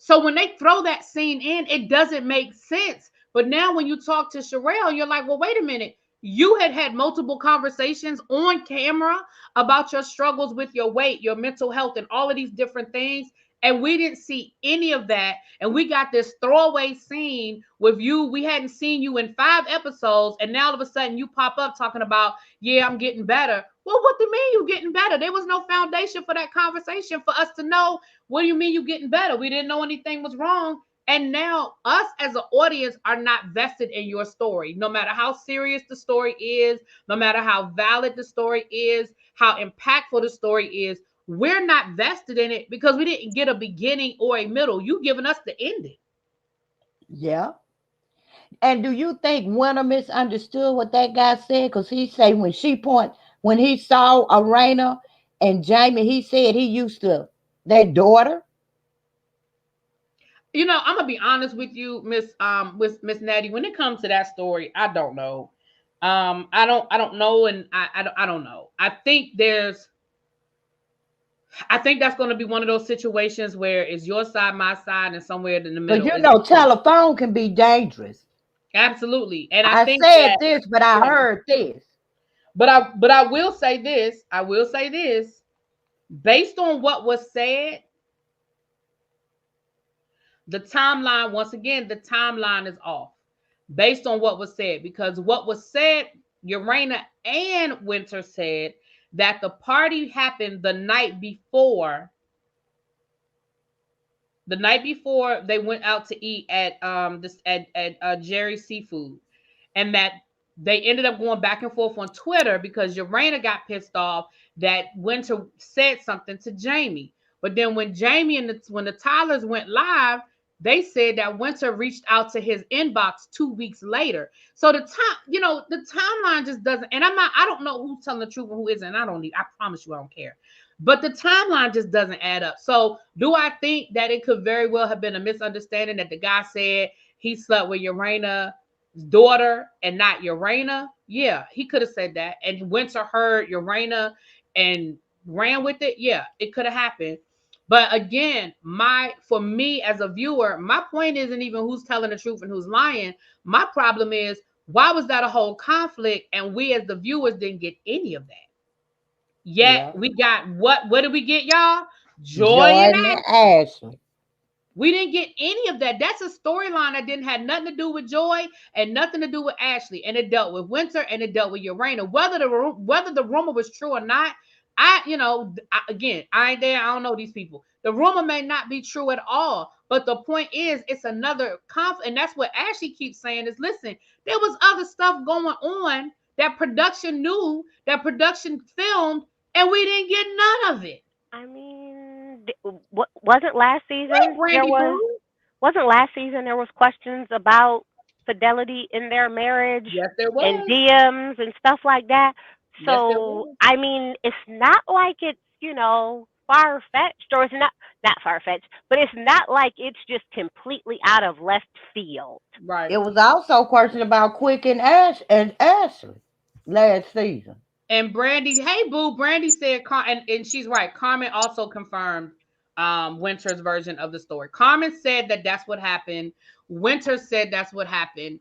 so when they throw that scene in, it doesn't make sense. But now when you talk to Sherelle, you're like, well, wait a minute. You had had multiple conversations on camera about your struggles with your weight, your mental health, and all of these different things. And we didn't see any of that. And we got this throwaway scene with you. We hadn't seen you in 5 episodes. And now all of a sudden you pop up talking about, yeah, I'm getting better. Well, what do you mean you getting better? There was no foundation for that conversation for us to know, what do you mean you getting better? We didn't know anything was wrong. And now us as an audience are not vested in your story. No matter how serious the story is, no matter how valid the story is, how impactful the story is, we're not vested in it because we didn't get a beginning or a middle. You giving us the ending. Yeah. And do you think Winter misunderstood what that guy said? Because he say when he saw Arena and Jamie, he said he used to their daughter. I'm gonna be honest with you, with Miss Natty. When it comes to that story, I don't know. I don't know, and I don't know. I think that's going to be one of those situations where it's your side, my side, and somewhere in the Because middle is the truth. telephone can be dangerous. Absolutely. And I I think said that, this, but I heard this. but I will say this. I will say this. Based on what was said, the timeline, once again, the timeline is off. Based on what was said, because what was said, Urana and Winter said that the party happened the night before they went out to eat at Jerry's Seafood, and that they ended up going back and forth on Twitter because Urana got pissed off that Winter said something to Jamie. But then when Jamie and when the Tylers went live, they said that Winter reached out to his inbox 2 weeks later. So the timeline just doesn't. And I don't know who's telling the truth and who isn't. I promise you, I don't care. But the timeline just doesn't add up. So do I think that it could very well have been a misunderstanding that the guy said he slept with Urana's daughter and not Urana? Yeah, he could have said that. And Winter heard Urana and ran with it. Yeah, it could have happened. But again, for me as a viewer, my point isn't even who's telling the truth and who's lying. My problem is, why was that a whole conflict and we as the viewers didn't get any of that? Yet Yeah. we got what did we get, y'all? Joy and Jordan and Ashley. Ashley. We didn't get any of that. That's a storyline that didn't have nothing to do with Joy and nothing to do with Ashley, and it dealt with Winter and it dealt with Urana. Whether the rumor was true or not, again, I ain't there. I don't know these people. The rumor may not be true at all, but the point is, it's another conflict, and that's what Ashley keeps saying is, listen, there was other stuff going on that production knew, that production filmed, and we didn't get none of it. I mean, wasn't last Right, season there Brandy was Boo? wasn't last season there was questions about fidelity in their marriage Yes, there and was. DMs and stuff like that. Yes, it So was. I mean, it's not like it's far fetched, or it's not far fetched, but it's not like it's just completely out of left field. Right. It was also a question about Quick and Ashley last season. And Brandy, hey boo, Brandy said, and she's right. Carmen also confirmed Winter's version of the story. Carmen said that that's what happened. Winter said that's what happened.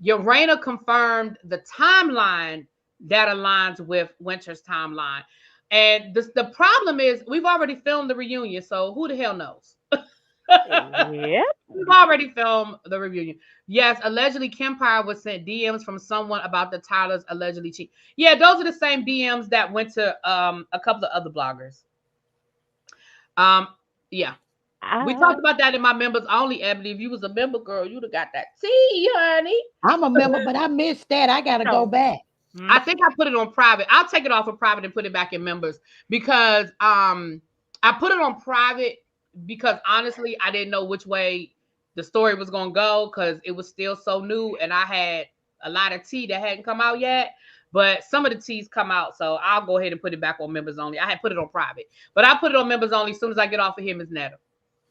Urana confirmed the timeline that aligns with Winter's timeline. And the problem is we've already filmed the reunion, so who the hell knows? Yep. We've already filmed the reunion. Yes, allegedly Kempire was sent DMs from someone about the Tylers allegedly cheat. Yeah, those are the same DMs that went to a couple of other bloggers. Um, yeah. We talked about that in my members only, Ebony. If you was a member, girl, you'd have got that tea, honey. I'm a member, but I missed that. I gotta go back. I think I put it on private. I'll take it off of private and put it back in members because I put it on private because honestly, I didn't know which way the story was gonna go because it was still so new and I had a lot of tea that hadn't come out yet. But some of the teas come out, so I'll go ahead and put it back on members only. I had put it on private, but I'll put it on members only as soon as I get off of here, Miss Netta.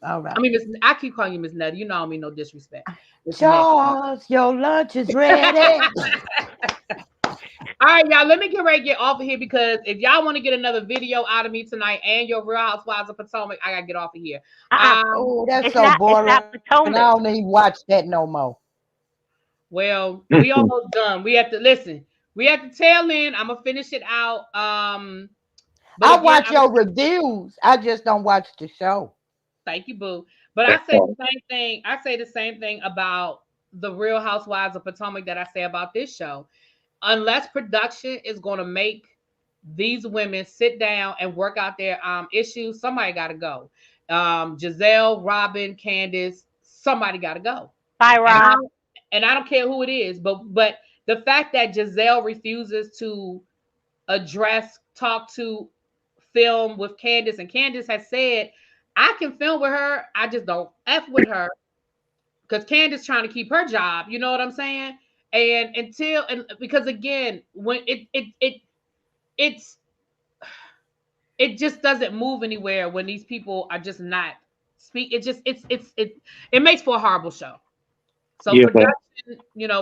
All right. I mean, I keep calling you Miss Netta. You know I don't mean no disrespect. Charles, your lunch is ready. All right, y'all, let me get ready to get off of here because if y'all want to get another video out of me tonight and your Real Housewives of Potomac, I got to get off of here. Oh, that's so boring. And I don't even watch that no more. Well, we almost done. We have to listen. We have to tail end. I'm going to finish it out. I watch your reviews. I just don't watch the show. Thank you, boo. But I say the same thing. I say the same thing about the Real Housewives of Potomac that I say about this show. Unless production is going to make these women sit down and work out their issues, somebody got to go. Giselle, Robin, Candace, somebody got to go. Bye, Rob. And I don't care who it is, but the fact that Giselle refuses to address, talk to, film with Candace, and Candace has said, I can film with her, I just don't F with her because Candace trying to keep her job. You know what I'm saying? And because again, when it just doesn't move anywhere when these people are just not speak. It makes for a horrible show. So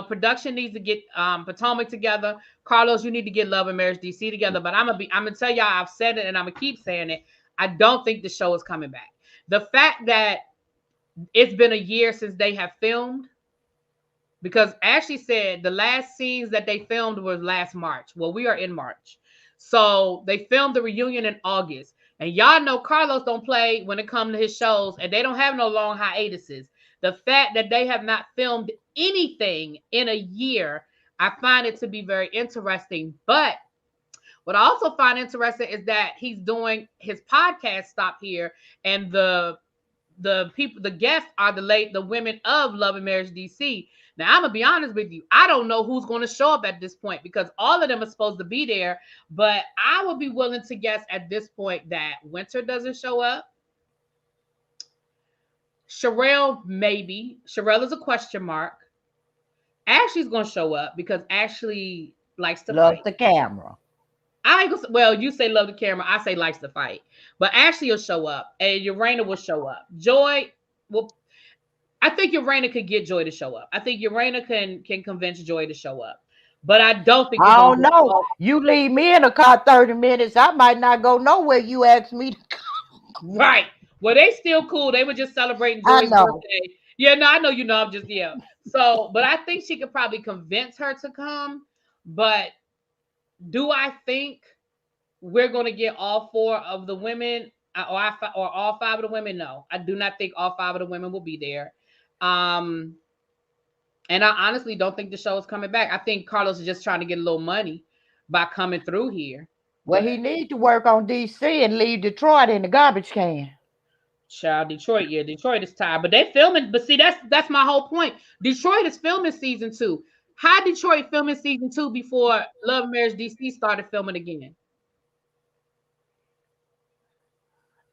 production needs to get Potomac together. Carlos, you need to get Love and Marriage DC together. But I'm gonna tell y'all, I've said it and I'm gonna keep saying it. I don't think the show is coming back. The fact that it's been a year since they have filmed, because Ashley said the last scenes that they filmed was last March. Well, we are in March. So they filmed the reunion in August. And y'all know Carlos don't play when it comes to his shows, and they don't have no long hiatuses. The fact that they have not filmed anything in a year, I find it to be very interesting. But what I also find interesting is that he's doing his podcast stop here, and the guests are the women of Love and Marriage DC. Now, I'm going to be honest with you. I don't know who's going to show up at this point because all of them are supposed to be there. But I would be willing to guess at this point that Winter doesn't show up. Sherelle, maybe. Sherelle is a question mark. Ashley's going to show up because Ashley likes to love fight. the camera. Well, you say love the camera. I say likes to fight. But Ashley will show up and Urana will show up. Joy will... I think Urana could get Joy to show up. I think Urana can convince Joy to show up. But I don't think... I don't know. You leave me in a car 30 minutes, I might not go nowhere you ask me to go. Right. Well, they still cool. They were just celebrating Joy's birthday. Yeah, no, I know you know. I'm just, yeah. So, but I think she could probably convince her to come. But do I think we're going to get all four of the women or all five of the women? No, I do not think all five of the women will be there. And I honestly don't think the show is coming back. I think Carlos is just trying to get a little money by coming through here. Well, he needs to work on DC and leave Detroit in the garbage can. Child, Detroit, yeah, Detroit is tired, but they filming. But see, that's my whole point. Detroit is filming season 2. How Detroit filming season 2 before Love and Marriage DC started filming again?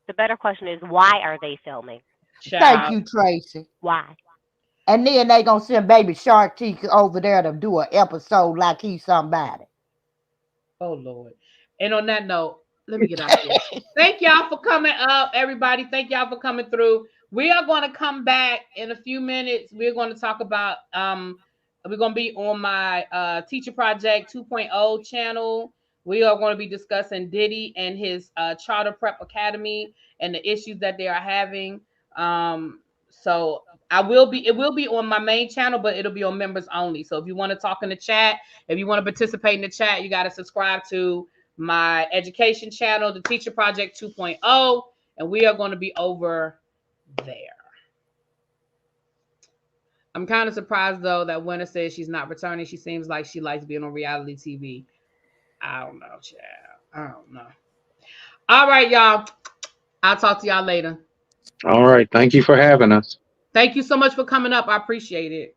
The better question is, why are they filming? Child. Thank you, Tracy. Why? And then they gonna send Baby Shark Teeth over there to do an episode like he's somebody. Oh Lord. And on that note, let me get out of here. Thank y'all for coming up, everybody. Thank y'all for coming through. We are going to come back in a few minutes. We're going to talk about we're going to be on my Teacher Project 2.0 channel. We are going to be discussing Diddy and his Charter Prep Academy and the issues that they are having. So it will be on my main channel, but it'll be on members only. So if you want to talk in the chat, if you want to participate in the chat, you got to subscribe to my education channel, the Teacher Project 2.0, and we are going to be over there. I'm kind of surprised though that Winter says she's not returning. She seems like she likes being on reality TV. I don't know, child. I don't know. All right, y'all. I'll talk to y'all later. All right. Thank you for having us. Thank you so much for coming up. I appreciate it.